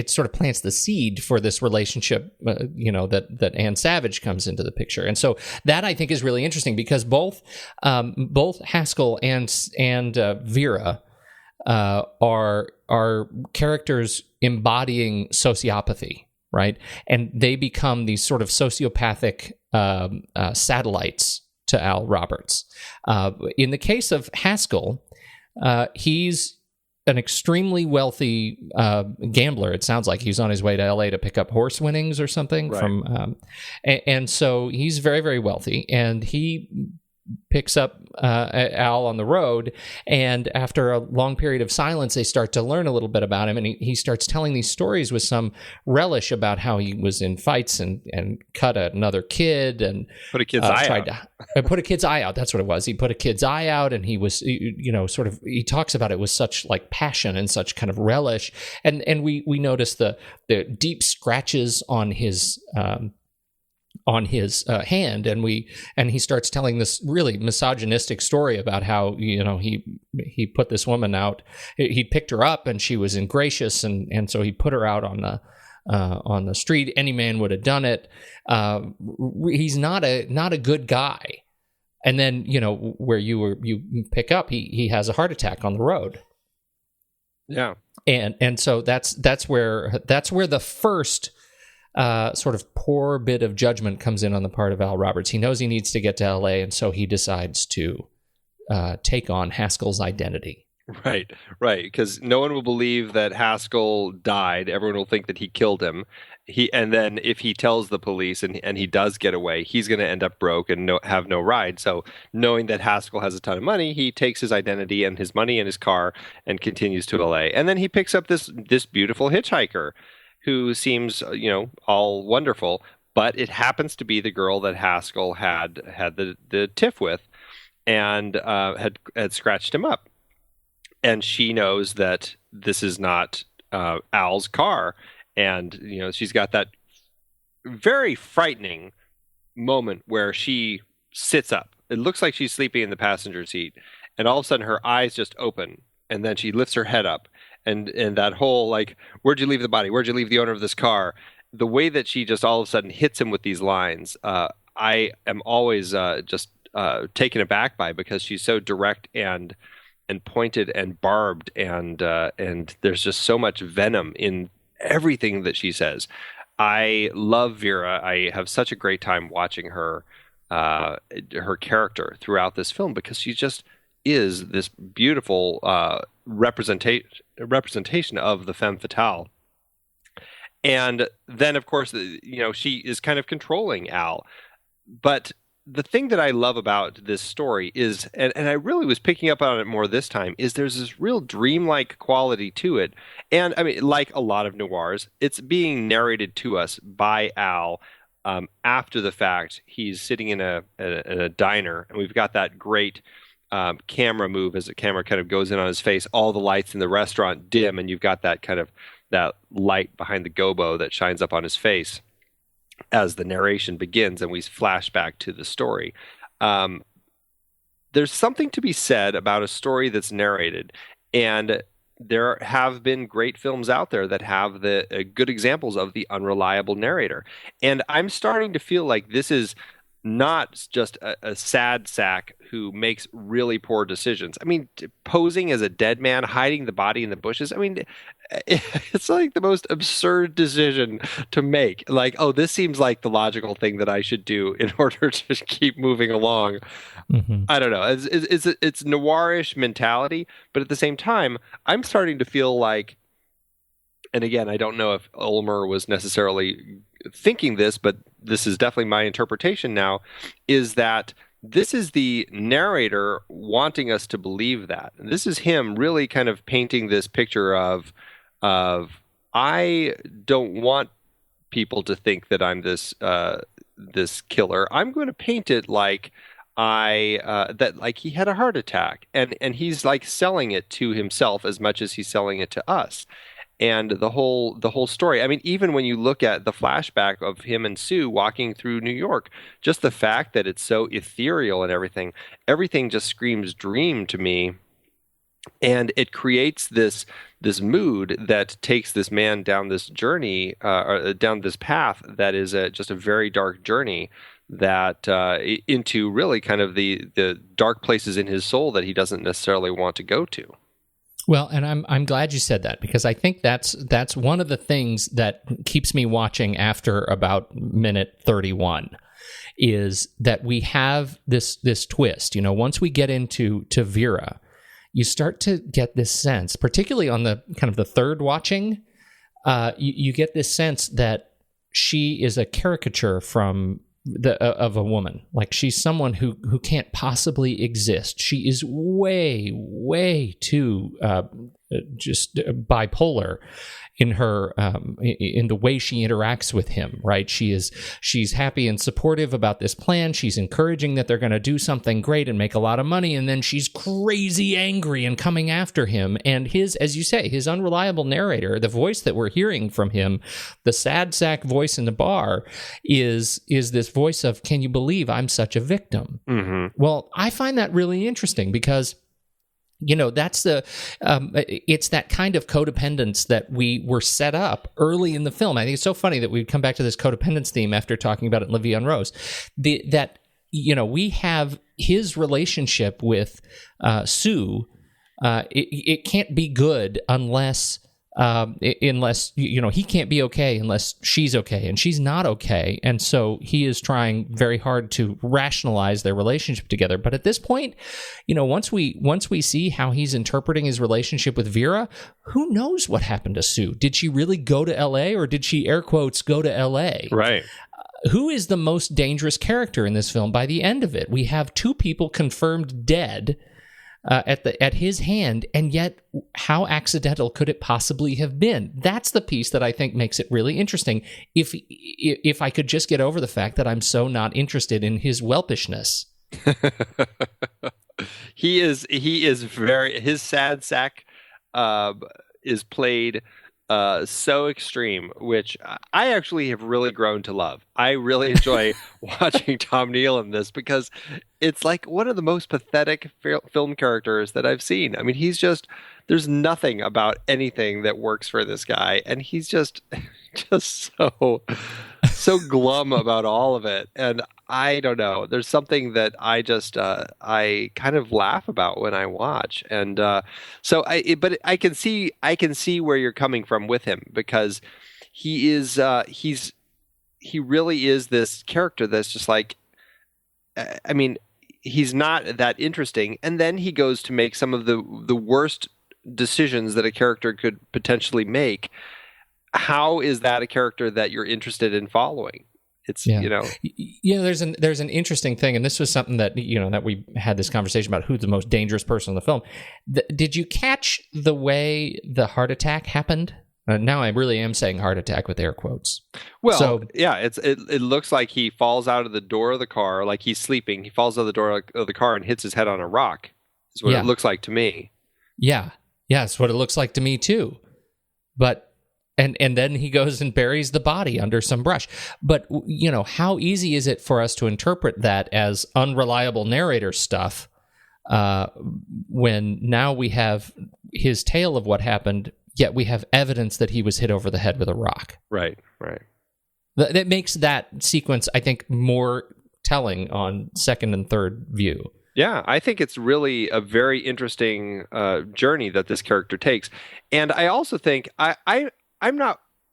sort of plants the seed for this relationship, that Anne Savage comes into the picture. And so that, I think, is really interesting, because both Haskell and Vera are characters embodying sociopathy. Right, and they become these sort of sociopathic satellites to Al Roberts. In the case of Haskell, he's an extremely wealthy gambler. It sounds like he's on his way to LA to pick up horse winnings or something. Right. And so he's very, very wealthy, and he picks up Al on the road, and after a long period of silence, they start to learn a little bit about him, and he starts telling these stories with some relish about how he was in fights and cut another kid and put a kid's eye out. Put a kid's eye out. That's what it was. He put a kid's eye out, and he was, he talks about it with such like passion and such kind of relish, and we notice the deep scratches on his hand, and he starts telling this really misogynistic story about how he put this woman out. He picked her up, and she was ingracious, and so he put her out on the street. Any man would have done it. He's not a good guy. And then where you pick up, he has a heart attack on the road. Yeah, and so that's where the first sort of poor bit of judgment comes in on the part of Al Roberts. He knows he needs to get to LA, and so he decides to take on Haskell's identity. Right, because no one will believe that Haskell died. Everyone will think that he killed him. And then if he tells the police and he does get away, he's going to end up broke and have no ride. So knowing that Haskell has a ton of money, he takes his identity and his money and his car and continues to LA. And then he picks up this beautiful hitchhiker who seems, all wonderful, but it happens to be the girl that Haskell had the tiff with, and had scratched him up, and she knows that this is not Al's car, and she's got that very frightening moment where she sits up. It looks like she's sleeping in the passenger seat, and all of a sudden her eyes just open, and then she lifts her head up. And that whole, like, where'd you leave the body? Where'd you leave the owner of this car? The way that she just all of a sudden hits him with these lines, I am always just taken aback by, because she's so direct and pointed and barbed, and there's just so much venom in everything that she says. I love Vera. I have such a great time watching her character throughout this film, because she just is this beautiful representation of the femme fatale. And then, of course, she is kind of controlling Al. But the thing that I love about this story is, and I really was picking up on it more this time, is there's this real dreamlike quality to it. And I mean, like a lot of noirs, it's being narrated to us by Al after the fact. He's sitting in a diner, and we've got that great camera move as the camera kind of goes in on his face. All the lights in the restaurant dim, and you've got that kind of that light behind the gobo that shines up on his face as the narration begins, and we flash back to the story. There's something to be said about a story that's narrated, and there have been great films out there that have the good examples of the unreliable narrator. And I'm starting to feel like this is not just a sad sack who makes really poor decisions. I mean, posing as a dead man, hiding the body in the bushes. I mean, it's like the most absurd decision to make. Like, oh, this seems like the logical thing that I should do in order to keep moving along. Mm-hmm. I don't know. It's noirish mentality, but at the same time, I'm starting to feel like, and again, I don't know if Ulmer was necessarily thinking this, but this is definitely my interpretation now, is that this is the narrator wanting us to believe that. And this is him really kind of painting this picture of I don't want people to think that I'm this killer. I'm going to paint it like like he had a heart attack, and he's like selling it to himself as much as he's selling it to us. And the whole story. I mean, even when you look at the flashback of him and Sue walking through New York, just the fact that it's so ethereal and everything just screams dream to me. And it creates this mood that takes this man down this journey, or down this path that is just a very dark journey that into really kind of the dark places in his soul that he doesn't necessarily want to go to. Well, and I'm glad you said that, because I think that's one of the things that keeps me watching after about minute 31 is that we have this twist. You know, once we get into Vera, you start to get this sense, particularly on the kind of the third watching, you get this sense that she is a caricature from of a woman. Like, she's someone who can't possibly exist. She is way too just bipolar in her in the way she interacts with him, right? She's happy and supportive about this plan. She's encouraging that they're going to do something great and make a lot of money, and then she's crazy angry and coming after him. And his, as you say, his unreliable narrator, the voice that we're hearing from him, the sad sack voice in the bar, is this voice of, can you believe I'm such a victim? Mm-hmm. Well, I find that really interesting because, you know, that's it's that kind of codependence that we were set up early in the film. I think it's so funny that we'd come back to this codependence theme after talking about it in La Vie en Rose. That, you know, we have his relationship with Sue. It can't be good unless you know, he can't be okay unless she's okay, and she's not okay. And so he is trying very hard to rationalize their relationship together. But at this point, you know, once we see how he's interpreting his relationship with Vera, who knows what happened to Sue? Did she really go to L.A., or did she, air quotes, go to L.A.? Right. Who is the most dangerous character in this film by the end of it? We have two people confirmed dead at his hand, and yet how accidental could it possibly have been? That's the piece that I think makes it really interesting. If I could just get over the fact that I'm so not interested in his whelpishness. His sad sack is played so extreme, which I actually have really grown to love. I really enjoy watching Tom Neal in this because it's like one of the most pathetic film characters that I've seen. I mean, there's nothing about anything that works for this guy, and he's just so glum about all of it. And I don't know, there's something that I kind of laugh about when I watch. And but I can see where you're coming from with him, because he really is this character that's just like, I mean, he's not that interesting, and then he goes to make some of the worst decisions that a character could potentially make. How is that a character that you're interested in following? It's, you know, there's an interesting thing, and this was something that, you know, that we had this conversation about who's the most dangerous person in the film. Did you catch the way the heart attack happened? Now I really am saying heart attack with air quotes. Well, so, yeah, it looks like he falls out of the door of the car, like he's sleeping. He falls out of the door of the car and hits his head on a rock. is what it looks like to me. Yeah. Yeah, it's what it looks like to me too. But and then he goes and buries the body under some brush. But how easy is it for us to interpret that as unreliable narrator stuff when now we have his tale of what happened, yet we have evidence that he was hit over the head with a rock. Right. That makes that sequence, I think, more telling on second and third view. Yeah, I think it's really a very interesting journey that this character takes. And I also think I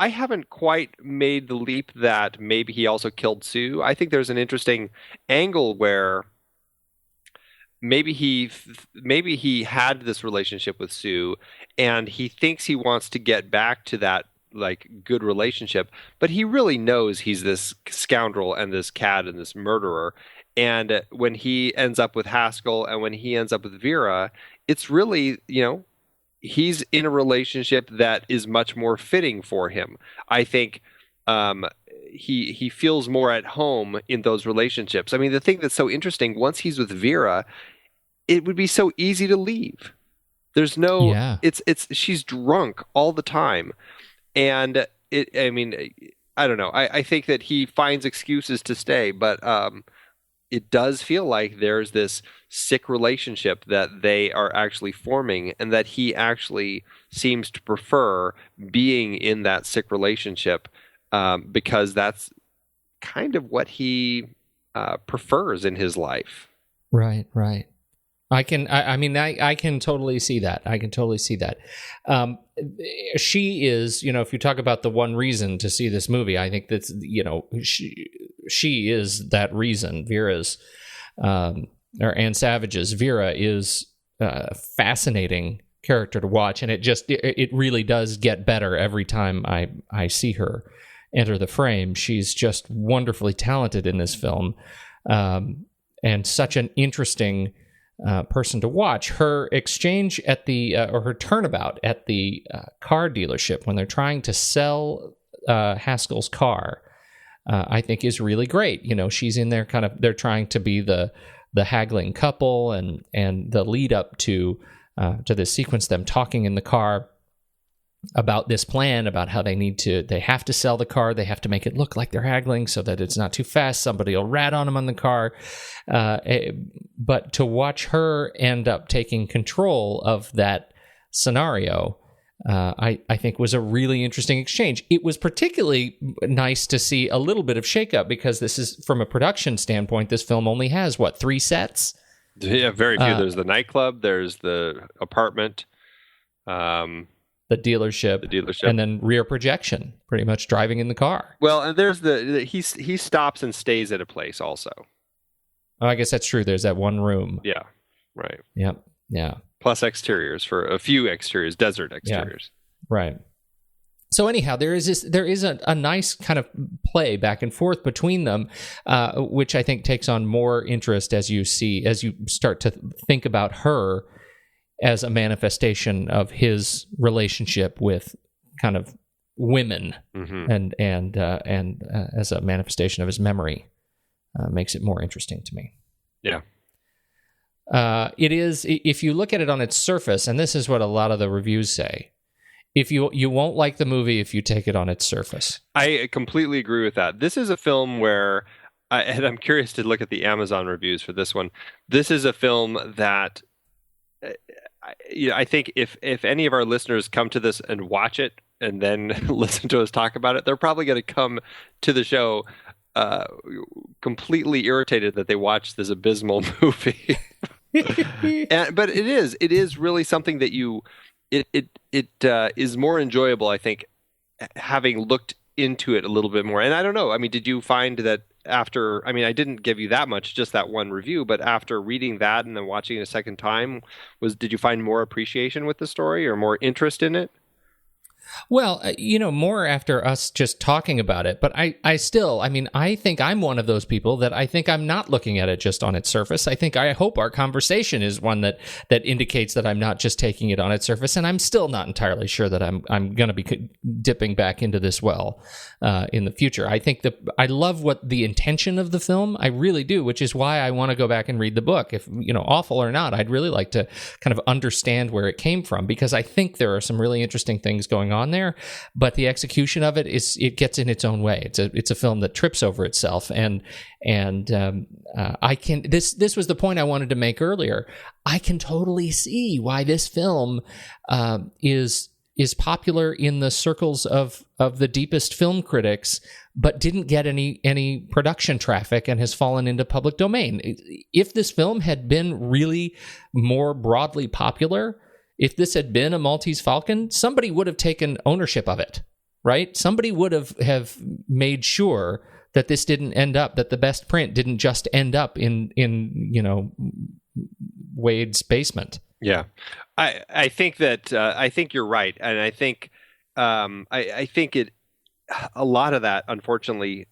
haven't quite made the leap that maybe he also killed Sue. I think there's an interesting angle where maybe he had this relationship with Sue and he thinks he wants to get back to that like good relationship, but he really knows he's this scoundrel and this cad and this murderer. And when he ends up with Haskell and when he ends up with Vera, it's really, he's in a relationship that is much more fitting for him. I think he feels more at home in those relationships. I mean, the thing that's so interesting, once he's with Vera, it would be so easy to leave. There's no, she's drunk all the time. And I don't know. I think that he finds excuses to stay, but it does feel like there's this sick relationship that they are actually forming and that he actually seems to prefer being in that sick relationship because that's kind of what he prefers in his life. Right. I can totally see that. She is, if you talk about the one reason to see this movie, I think that's, she is that reason. Vera's, Anne Savage's Vera is a fascinating character to watch. And it really does get better every time I see her enter the frame. She's just wonderfully talented in this film. And such an interesting person to watch. Her exchange at the or her turnabout at the car dealership when they're trying to sell Haskell's car, I think is really great. She's in there they're trying to be the haggling couple, and the lead up to this sequence, them talking in the car about this plan, about how they have to sell the car, they have to make it look like they're haggling so that it's not too fast, somebody will rat on them on the car, but to watch her end up taking control of that scenario, I think was a really interesting exchange. It was particularly nice to see a little bit of shakeup because this is, from a production standpoint, this film only has 3 sets? Yeah, very few. There's the nightclub, there's the apartment, the dealership, and then rear projection, pretty much driving in the car. Well, and there's he stops and stays at a place also. Oh, I guess that's true. There's that one room. Yeah, right. Yep. Yeah. Plus exteriors for a few exteriors, desert exteriors. Yeah. Right. So anyhow, there is a nice kind of play back and forth between them, which I think takes on more interest as you start to think about her as a manifestation of his relationship with kind of women, and as a manifestation of his memory, makes it more interesting to me. Yeah. It is, if you look at it on its surface, and this is what a lot of the reviews say, if you won't like the movie if you take it on its surface. I completely agree with that. This is a film where, and I'm curious to look at the Amazon reviews for this one. This is a film that I think if any of our listeners come to this and watch it and then listen to us talk about it, they're probably going to come to the show completely irritated that they watched this abysmal movie. But it is really something that it is more enjoyable, I think, having looked into it a little bit more. And I don't know, I mean, did you find that after, I mean, I didn't give you that much, just that one review, but after reading that and then watching it a second time, did you find more appreciation with the story or more interest in it? Well, more after us just talking about it, but I still, I think I'm one of those people that I think I'm not looking at it just on its surface. I hope our conversation is one that indicates that I'm not just taking it on its surface, and I'm still not entirely sure that I'm going to be dipping back into this well in the future. I think that I love what the intention of the film, I really do, which is why I want to go back and read the book. If, awful or not, I'd really like to kind of understand where it came from, because I think there are some really interesting things going on there, but the execution of it gets in its own way. It's a film that trips over itself, and I can. This was the point I wanted to make earlier. I can totally see why this film is popular in the circles of the deepest film critics, but didn't get any production traffic and has fallen into public domain. If this film had been really more broadly popular, if this had been a Maltese Falcon, somebody would have taken ownership of it, right? Somebody would have made sure that this didn't end up, that the best print didn't just end up in Wade's basement. Yeah, I think that I think you're right, and I think I think a lot of that, unfortunately,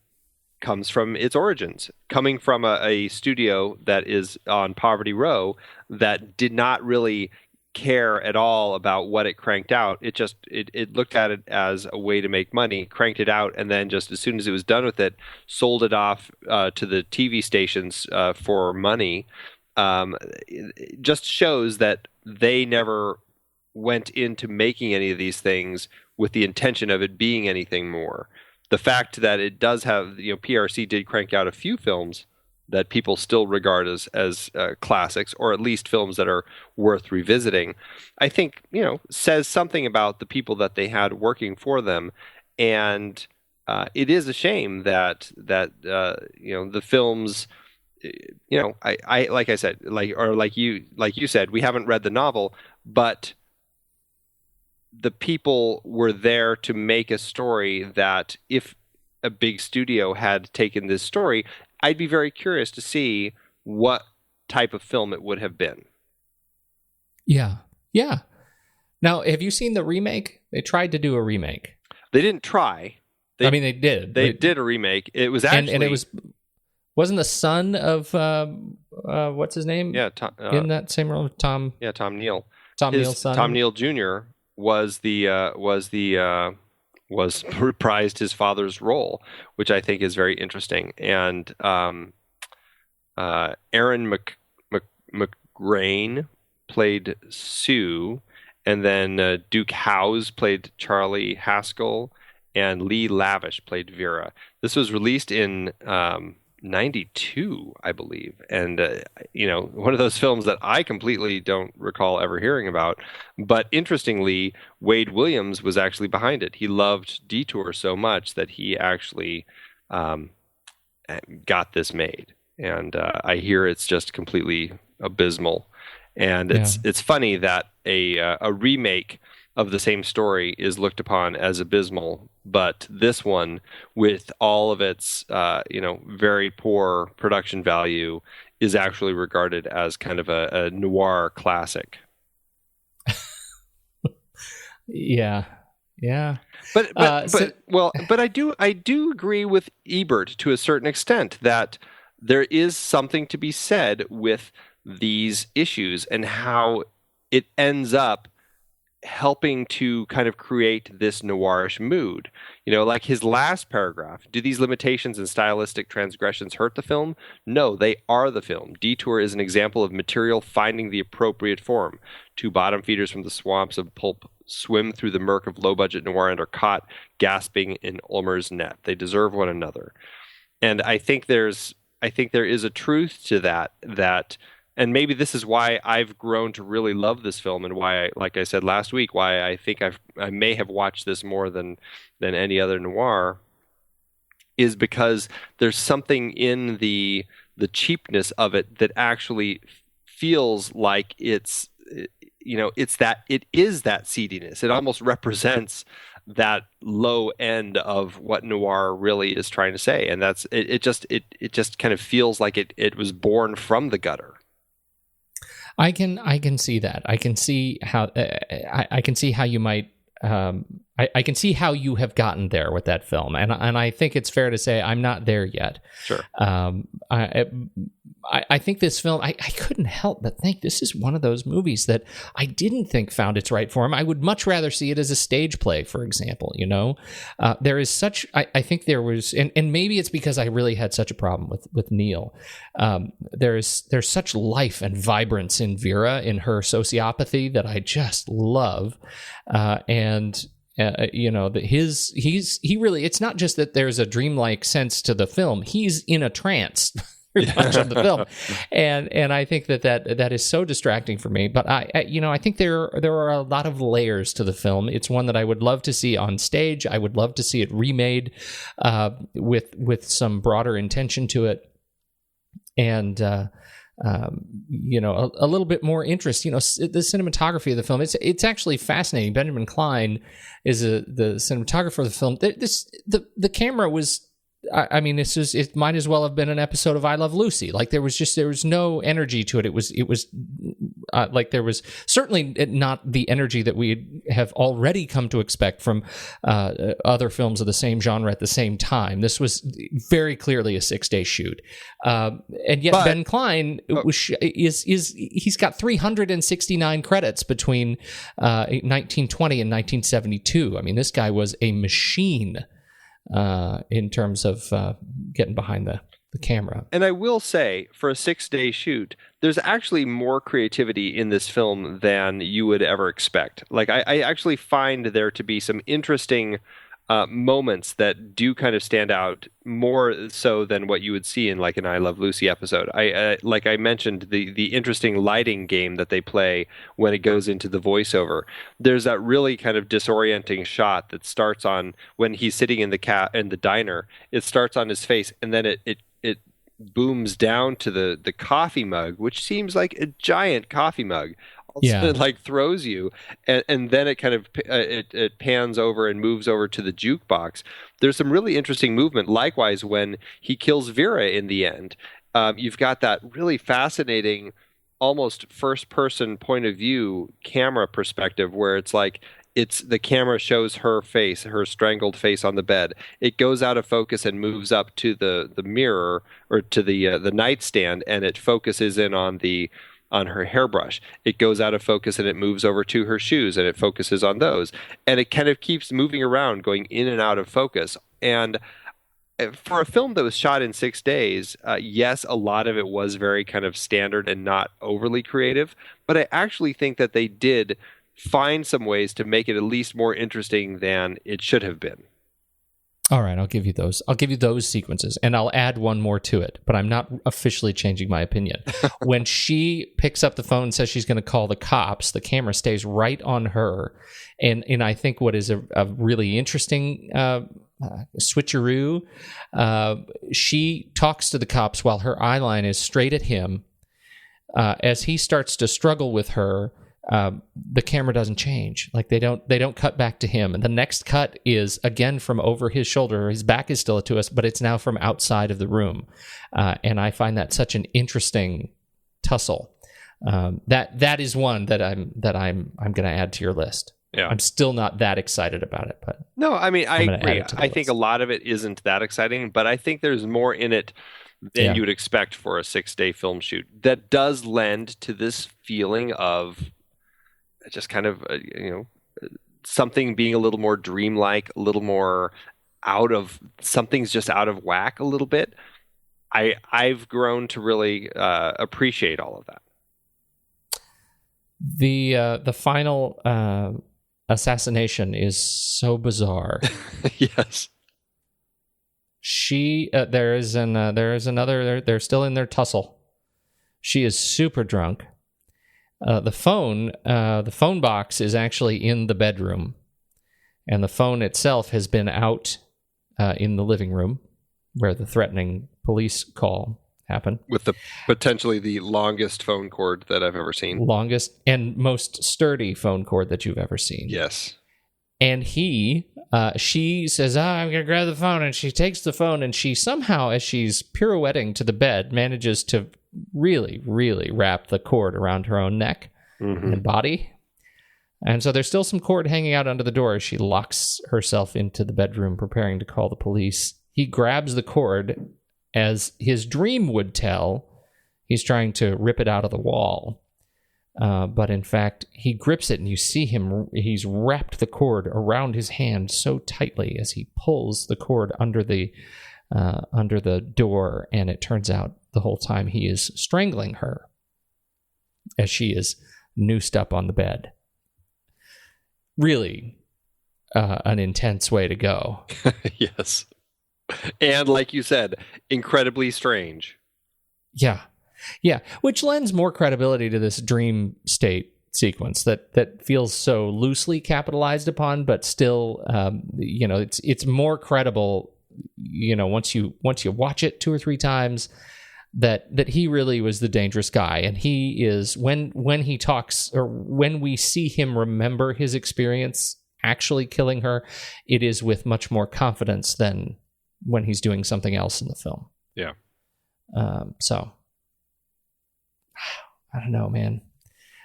comes from its origins, coming from a studio that is on Poverty Row that did not really care at all about what it cranked out. It looked at it as a way to make money, cranked it out, and then just as soon as it was done with it, sold it off to the TV stations for money. It just shows that they never went into making any of these things with the intention of it being anything more. The fact that it does have, PRC did crank out a few films that people still regard as classics, or at least films that are worth revisiting, I think, says something about the people that they had working for them. And it is a shame that the films, I like I said, like you said, we haven't read the novel, but the people were there to make a story that if a big studio had taken this story, I'd be very curious to see what type of film it would have been. Yeah. Yeah. Now, have you seen the remake? They tried to do a remake. They didn't try. They did. They did a remake. It was actually... And it wasn't the son of, what's his name? Yeah. in that same role? Tom... Yeah, Tom Neal. Neal's son. Tom Neal Jr. reprised his father's role, which I think is very interesting. And Aaron McGrain played Sue, and then Duke Howes played Charlie Haskell, and Lee Lavish played Vera. This was released in 92, I believe. And, one of those films that I completely don't recall ever hearing about. But interestingly, Wade Williams was actually behind it. He loved Detour so much that he actually got this made. And I hear it's just completely abysmal. And it's funny that a remake of the same story is looked upon as abysmal, but this one, with all of its very poor production value, is actually regarded as kind of a noir classic. Yeah. But I do agree with Ebert to a certain extent that there is something to be said with these issues and how it ends up helping to kind of create this noirish mood. Like his last paragraph, do these limitations and stylistic transgressions hurt the film? No, they are the film. Detour is an example of material finding the appropriate form. Two bottom feeders from the swamps of pulp swim through the murk of low-budget noir and are caught gasping in Ulmer's net. They deserve one another. And I think there is a truth to that and maybe this is why I've grown to really love this film, and why, like I said last week, why I think I may have watched this more than any other noir, is because there's something in the cheapness of it that actually feels like it is that seediness. It almost represents that low end of what noir really is trying to say, and that's it just kind of feels like it was born from the gutter. I can see that. I can see how you might I can see how you have gotten there with that film, and I think it's fair to say I'm not there yet. Sure. I think this film, I couldn't help but think this is one of those movies that I didn't think found its right form. I would much rather see it as a stage play, for example. There is such, I think there was, and maybe it's because I really had such a problem with Neal. There's such life and vibrance in Vera, in her sociopathy, that I just love, and. He really, it's not just that there's a dreamlike sense to the film. He's in a trance much of the film, and I think that is so distracting for me. But I think there are a lot of layers to the film. It's one that I would love to see on stage. I would love to see it remade with some broader intention to it, and a little bit more interest. The cinematography of the film, it's actually fascinating. Benjamin Cline is the cinematographer of the film. The camera was, it might as well have been an episode of I Love Lucy. Like there was no energy to it. It was like there was certainly not the energy that we have already come to expect from other films of the same genre at the same time. This was very clearly a 6-day shoot, and yet Ben Cline he's got 369 credits between 1920 and 1972. This guy was a machine. In terms of getting behind the camera. And I will say, for a 6-day shoot, there's actually more creativity in this film than you would ever expect. Like, I actually find there to be some interesting moments that do kind of stand out more so than what you would see in like an I Love Lucy episode. Like I mentioned, the interesting lighting game that they play when it goes into the voiceover. There's that really kind of disorienting shot that starts on when he's sitting in the diner. It starts on his face, and then it booms down to the coffee mug, which seems like a giant coffee mug. It like throws you, and then it kind of it pans over and moves over to the jukebox. There's some really interesting movement. Likewise, when he kills Vera in the end, you've got that really fascinating, almost first-person point of view camera perspective, where it's like the camera shows her face, her strangled face on the bed. It goes out of focus and moves up to the mirror or to the nightstand, and it focuses in on her hairbrush. It goes out of focus and it moves over to her shoes and it focuses on those. And it kind of keeps moving around, going in and out of focus. And for a film that was shot in 6 days, yes, a lot of it was very kind of standard and not overly creative. But I actually think that they did find some ways to make it at least more interesting than it should have been. All right, I'll give you those. I'll give you those sequences, and I'll add one more to it, but I'm not officially changing my opinion. When she picks up the phone and says she's going to call the cops, the camera stays right on her, and I think what is a really interesting switcheroo, she talks to the cops while her eye line is straight at him. As he starts to struggle with her, the camera doesn't change. Like they don't cut back to him, and the next cut is again from over his shoulder. His back is still to us, but it's now from outside of the room, and I find that such an interesting tussle. That is one that I'm going to add to your list. Yeah. I'm still not that excited about it, but no, I agree. I think a lot of it isn't that exciting, but I think there's more in it than you would expect for a 6-day film shoot. That does lend to this feeling of just kind of, something being a little more dreamlike, a little more something's just out of whack a little bit. I've grown to really appreciate all of that. The final assassination is so bizarre. Yes. They're still in their tussle. She is super drunk. The phone box is actually in the bedroom, and the phone itself has been out in the living room where the threatening police call happened. With potentially the longest phone cord that I've ever seen. Longest and most sturdy phone cord that you've ever seen. Yes. And she says, I'm going to grab the phone, and she takes the phone, and she somehow, as she's pirouetting to the bed, manages to really, really wrap the cord around her own neck and body. And so there's still some cord hanging out under the door as she locks herself into the bedroom, preparing to call the police. He grabs the cord. As his dream would tell, he's trying to rip it out of the wall. But in fact, he grips it, and you see him, he's wrapped the cord around his hand so tightly as he pulls the cord under the door, and it turns out the whole time he is strangling her as she is noosed up on the bed. Really an intense way to go. Yes. And like you said, incredibly strange. Yeah. Which lends more credibility to this dream state sequence that feels so loosely capitalized upon, but still, it's more credible, once you watch it 2 or 3 times, that he really was the dangerous guy. And he is, when he talks, or when we see him remember his experience actually killing her, it is with much more confidence than when he's doing something else in the film. Yeah. So I don't know, man.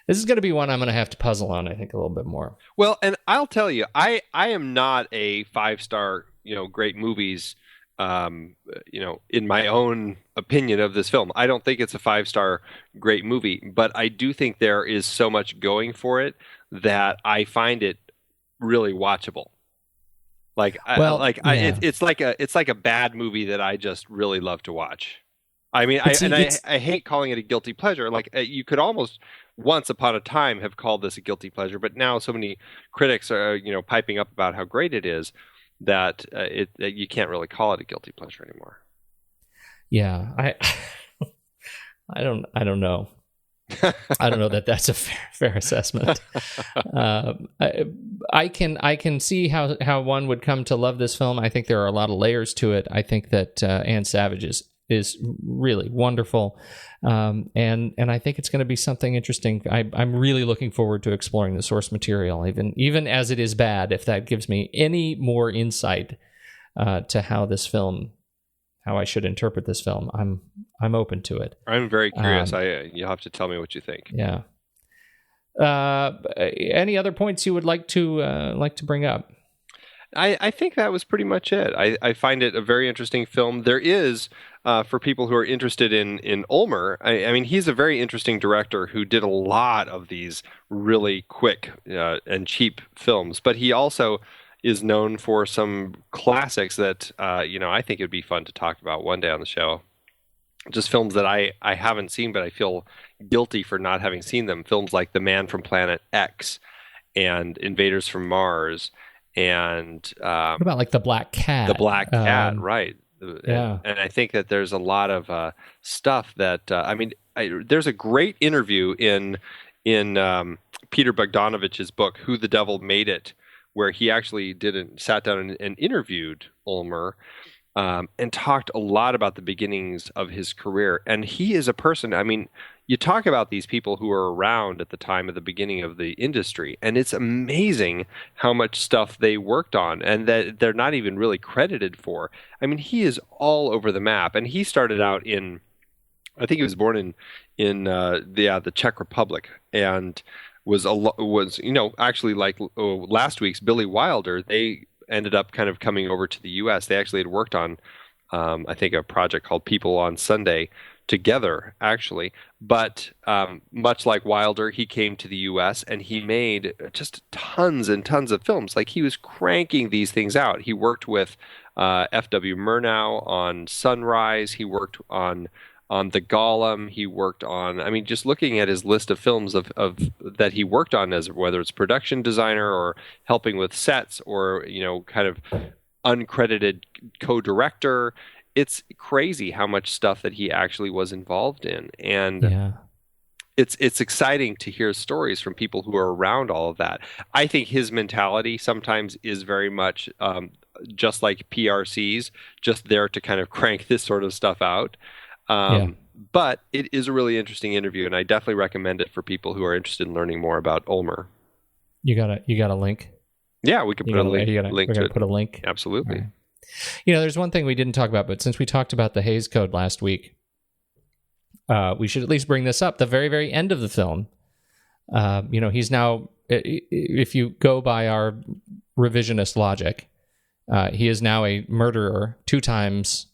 This is going to be one I'm going to have to puzzle on, I think, a little bit more. Well, and I'll tell you, I am not a 5-star, great movies, in my own opinion of this film. I don't think it's a 5-star great movie, but I do think there is so much going for it that I find it really watchable. It's like a bad movie that I just really love to watch. I mean, I hate calling it a guilty pleasure. Like, you could almost once upon a time have called this a guilty pleasure, but now so many critics are, piping up about how great it is that you can't really call it a guilty pleasure anymore. Yeah, I don't know. I don't know that that's a fair assessment. I can see how one would come to love this film. I think there are a lot of layers to it. I think that Anne Savage is really wonderful, and I think it's going to be something interesting. I'm really looking forward to exploring the source material, even as it is bad. If that gives me any more insight to how I should interpret this film, I'm open to it. I'm very curious. You'll have to tell me what you think. Yeah. Any other points you would like to bring up? I think that was pretty much it. I find it a very interesting film. There is, for people who are interested in Ulmer, I mean, he's a very interesting director who did a lot of these really quick and cheap films, but he also is known for some classics that, I think it would be fun to talk about one day on the show. Just films that I haven't seen, but I feel guilty for not having seen them. Films like The Man from Planet X and Invaders from Mars. And what about like The Black Cat? The Black Cat, right. Yeah. And I think that there's a lot of stuff that, there's a great interview in Peter Bogdanovich's book, Who the Devil Made It, where he actually sat down and interviewed Ulmer and talked a lot about the beginnings of his career. And he is a person, I mean, you talk about these people who were around at the time of the beginning of the industry, and it's amazing how much stuff they worked on and that they're not even really credited for. I mean, he is all over the map, and he started out I think he was born in the Czech Republic, and was actually like last week's Billy Wilder, they ended up kind of coming over to the U.S. They actually had worked on, I think, a project called People on Sunday together, actually. But much like Wilder, he came to the U.S. and he made just tons and tons of films. Like, he was cranking these things out. He worked with F.W. Murnau on Sunrise. He worked on The Golem. He worked on, I mean, just looking at his list of films of that he worked on, as whether it's production designer or helping with sets or, kind of uncredited co-director. It's crazy how much stuff that he actually was involved in. And it's exciting to hear stories from people who are around all of that. I think his mentality sometimes is very much just like PRC's, just there to kind of crank this sort of stuff out. But it is a really interesting interview, and I definitely recommend it for people who are interested in learning more about Ulmer. You got a link? Yeah, we could put a link to it. Put a link. Absolutely. Right. There's one thing we didn't talk about, but since we talked about the Hays Code last week, we should at least bring this up. The very, very end of the film, he's now if you go by our revisionist logic, he is now a murderer 2 times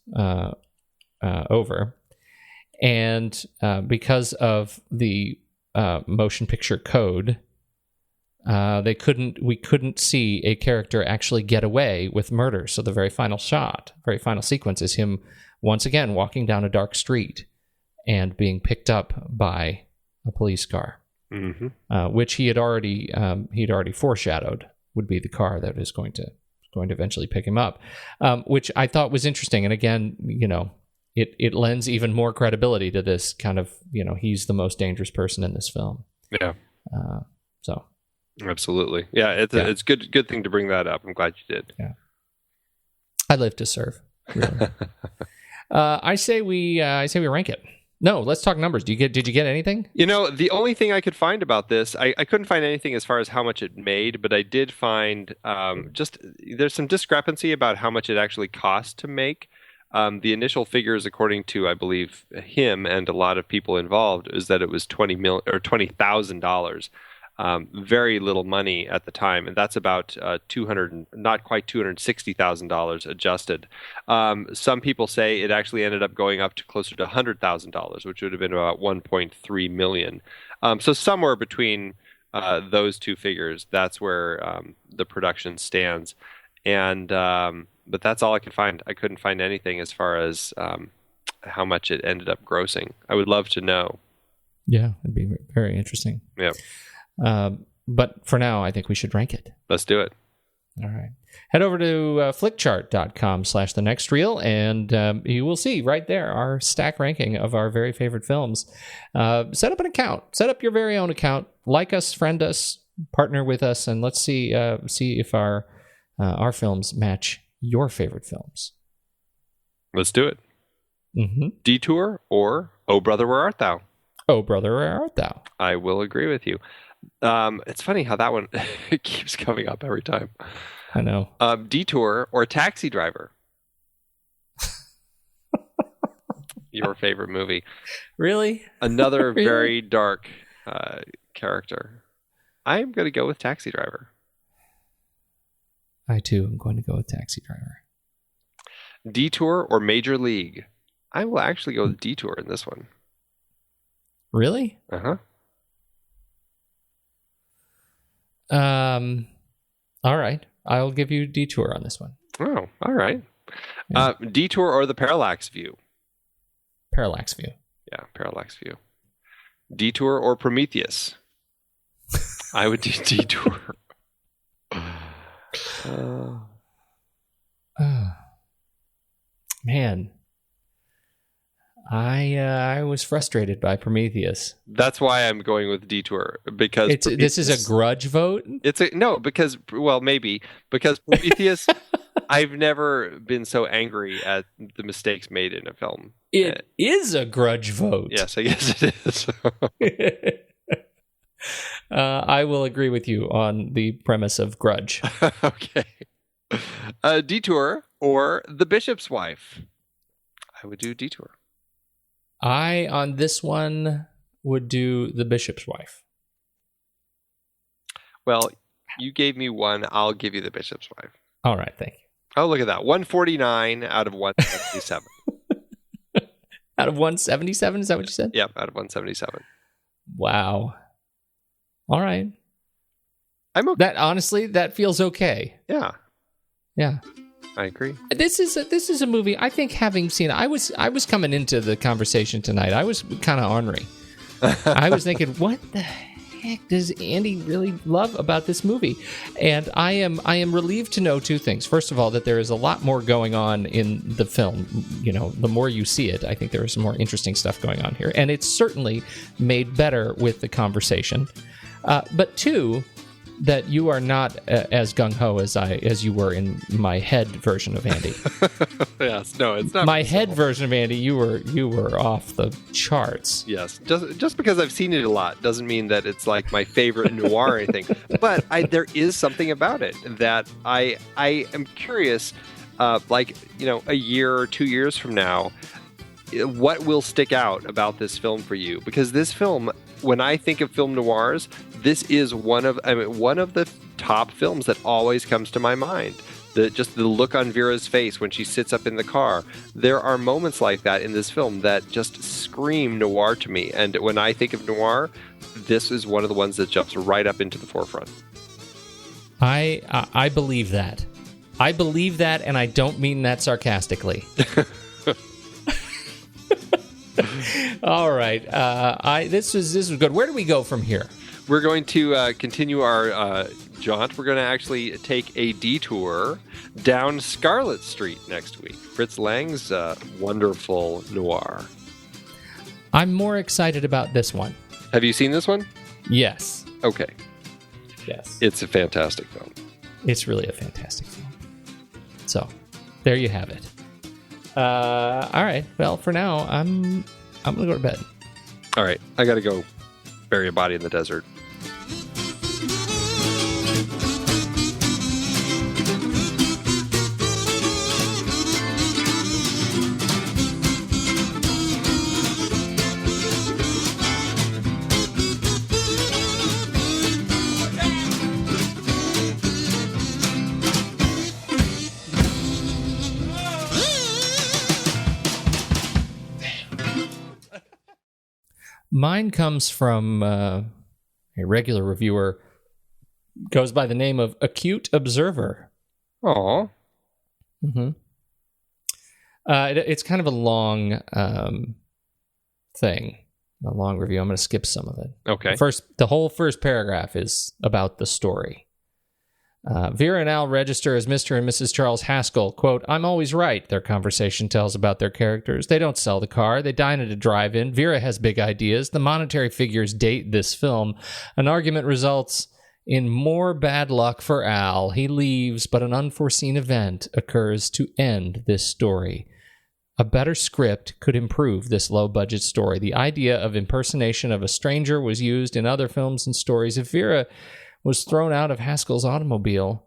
over. And because of the motion picture code, we couldn't see a character actually get away with murder. So the very final sequence is him once again walking down a dark street and being picked up by a police car, which he'd already foreshadowed would be the car that is going to eventually pick him up, which I thought was interesting. And again, it lends even more credibility to this kind of, he's the most dangerous person in this film. Yeah. So. Absolutely. Yeah. It's good thing to bring that up. I'm glad you did. Yeah. I live to serve. Really. I say we rank it. No, let's talk numbers. Did you get anything? The only thing I could find about this, I couldn't find anything as far as how much it made, but I did find there's some discrepancy about how much it actually cost to make. The initial figures, according to, I believe, him and a lot of people involved, is that it was $20,000. Very little money at the time, and that's about not quite $260,000 adjusted. Some people say it actually ended up going up to closer to $100,000, which would have been about $1.3 million. So somewhere between those two figures, that's where the production stands. And but that's all I could find. I couldn't find anything as far as how much it ended up grossing. I would love to know. Yeah, it'd be very interesting. Yeah. But for now, I think we should rank it. Let's do it. All right. Head over to flickchart.com/thenextreel, and you will see right there our stack ranking of our very favorite films. Set up an account. Set up your very own account. Like us, friend us, partner with us, and let's see if our films match your favorite films. Let's do it. Mm-hmm. Detour or Oh Brother, Where Art Thou? Oh Brother, Where Art Thou? I will agree with you. It's funny how that one keeps coming up every time. I know. Detour or Taxi Driver? Your favorite movie. Really? Another Really? very dark character. I'm going to go with Taxi Driver. I, too, am going to go with Taxi Driver. Detour or Major League? I will actually go with Detour in this one. Really? Uh-huh. All right. I'll give you Detour on this one. Oh, all right. Yeah. Detour or The Parallax View? Parallax View. Yeah, Parallax View. Detour or Prometheus? I would do Detour. Man, I was frustrated by Prometheus. That's why I'm going with Detour, because this is a grudge vote. Because Prometheus. I've never been so angry at the mistakes made in a film. It is a grudge vote. Yes, I guess it is. I will agree with you on the premise of grudge. Okay. Detour or The Bishop's Wife? I would do Detour. I, on this one, would do The Bishop's Wife. Well, you gave me one. I'll give you The Bishop's Wife. All right, thank you. Oh, look at that. 149 out of 177. Out of 177, is that what you said? Yep, out of 177. Wow. All right. I'm okay. That feels okay. Yeah. Yeah. I agree. This is a movie, I think, having seen it, I was coming into the conversation tonight. I was kind of ornery. I was thinking, what the heck does Andy really love about this movie? And I am relieved to know two things. First of all, that there is a lot more going on in the film. The more you see it, I think there is some more interesting stuff going on here. And it's certainly made better with the conversation. But two, that you are not as gung-ho as you were in my head version of Andy. Yes, no, it's not. My head version of Andy, you were off the charts. Yes, just because I've seen it a lot doesn't mean that it's like my favorite noir or anything. But there is something about it that I am curious. A year or 2 years from now, what will stick out about this film for you? Because this film, when I think of film noirs, this is one of the top films that always comes to my mind. Just the look on Vera's face when she sits up in the car. There are moments like that in this film that just scream noir to me. And when I think of noir, this is one of the ones that jumps right up into the forefront. I believe that. I believe that, and I don't mean that sarcastically. All right. This was good. Where do we go from here? We're going to continue our jaunt. We're going to actually take a detour down Scarlet Street next week. Fritz Lang's wonderful noir. I'm more excited about this one. Have you seen this one? Yes. Okay. Yes. It's a fantastic film. It's really a fantastic film. So, there you have it. All right. Well, for now, I'm going to go to bed. All right. I got to go bury a body in the desert. Mine comes from a regular reviewer, goes by the name of Acute Observer. Aw. Mm-hmm. It's kind of a long thing, a long review. I'm going to skip some of it. Okay. The whole first paragraph is about the story. Vera and Al register as Mr. and Mrs. Charles Haskell. Quote, "I'm always right," their conversation tells about their characters. They don't sell the car. They dine at a drive-in. Vera has big ideas. The monetary figures date this film. An argument results in more bad luck for Al. He leaves, but an unforeseen event occurs to end this story. A better script could improve this low-budget story. The idea of impersonation of a stranger was used in other films and stories. If Vera was thrown out of Haskell's automobile,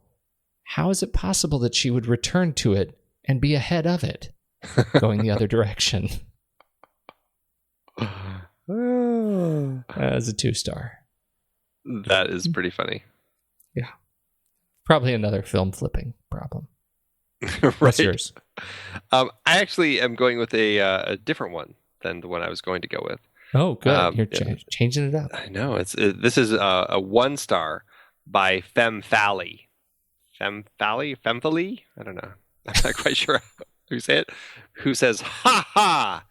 how is it possible that she would return to it and be ahead of it, going the other direction? As a 2-star. That is pretty funny. Yeah. Probably another film flipping problem. Right. What's yours? I actually am going with a different one than the one I was going to go with. Oh, good. You're changing it up. I know. This is a 1-star by Femme Fatale. Femme Fatale? I don't know. I'm not quite sure how you say it. Who says, "Ha ha!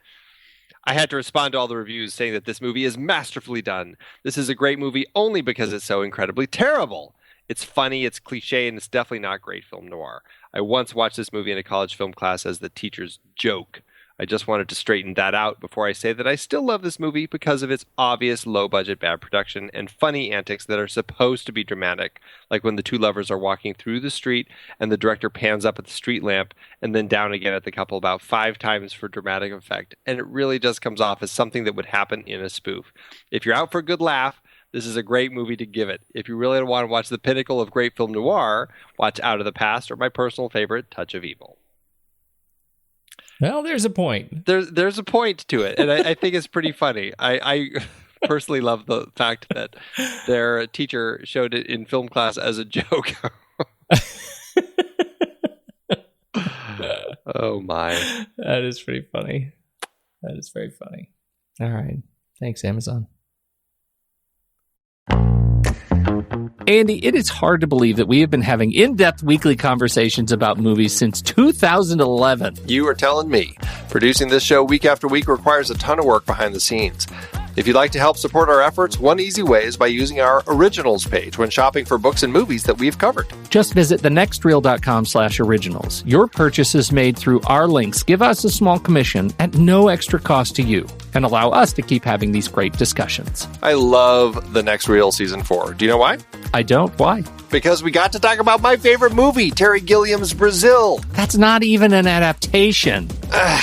I had to respond to all the reviews saying that this movie is masterfully done. This is a great movie only because it's so incredibly terrible. It's funny, it's cliche, and it's definitely not great film noir. I once watched this movie in a college film class as the teacher's joke. I just wanted to straighten that out before I say that I still love this movie because of its obvious low-budget bad production and funny antics that are supposed to be dramatic, like when the two lovers are walking through the street and the director pans up at the street lamp and then down again at the couple about 5 times for dramatic effect, and it really just comes off as something that would happen in a spoof. If you're out for a good laugh, this is a great movie to give it. If you really want to watch the pinnacle of great film noir, watch Out of the Past or my personal favorite, Touch of Evil." Well, there's a point. There's a point to it, and I think it's pretty funny. I personally love the fact that their teacher showed it in film class as a joke. Oh, my. That is pretty funny. That is very funny. All right. Thanks, Amazon. Andy, it is hard to believe that we have been having in-depth weekly conversations about movies since 2011. You are telling me. Producing this show week after week requires a ton of work behind the scenes. If you'd like to help support our efforts, one easy way is by using our originals page when shopping for books and movies that we've covered. Just visit thenextreel.com/originals. Your purchases made through our links give us a small commission at no extra cost to you and allow us to keep having these great discussions. I love The Next Reel Season 4. Do you know why? I don't. Why? Because we got to talk about my favorite movie, Terry Gilliam's Brazil. That's not even an adaptation.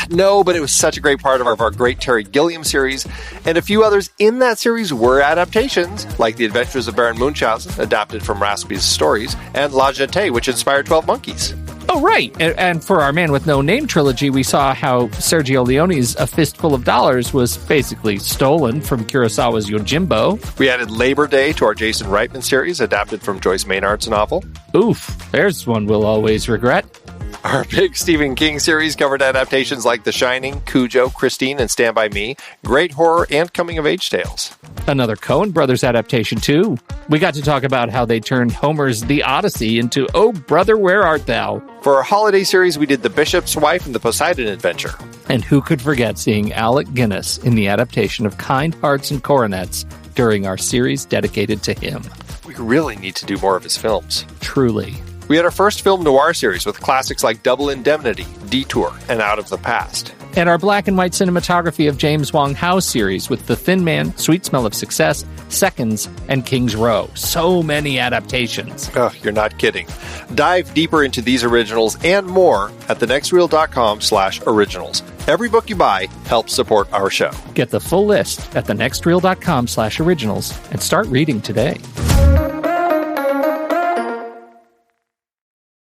No, but it was such a great part of our great Terry Gilliam series, and a few others in that series were adaptations, like The Adventures of Baron Munchausen, adapted from Raspi's stories, and La Jetée, which inspired 12 Monkeys. Oh, right. And for our Man with No Name trilogy, we saw how Sergio Leone's A Fistful of Dollars was basically stolen from Kurosawa's Yojimbo. We added Labor Day to our Jason Reitman series, adapted from Joyce Maynard's novel. Oof, there's one we'll always regret. Our big Stephen King series covered adaptations like The Shining, Cujo, Christine, and Stand By Me, great horror and coming-of-age tales. Another Coen Brothers adaptation, too. We got to talk about how they turned Homer's The Odyssey into Oh, Brother, Where Art Thou? For our holiday series, we did The Bishop's Wife and The Poseidon Adventure. And who could forget seeing Alec Guinness in the adaptation of Kind Hearts and Coronets during our series dedicated to him. We really need to do more of his films. Truly. We had our first Film Noir series with classics like Double Indemnity, Detour, and Out of the Past. And our black and white cinematography of James Wong Howe series with The Thin Man, Sweet Smell of Success, Seconds, and King's Row. So many adaptations. Oh, you're not kidding. Dive deeper into these originals and more at thenextreel.com/originals. Every book you buy helps support our show. Get the full list at thenextreel.com/originals and start reading today.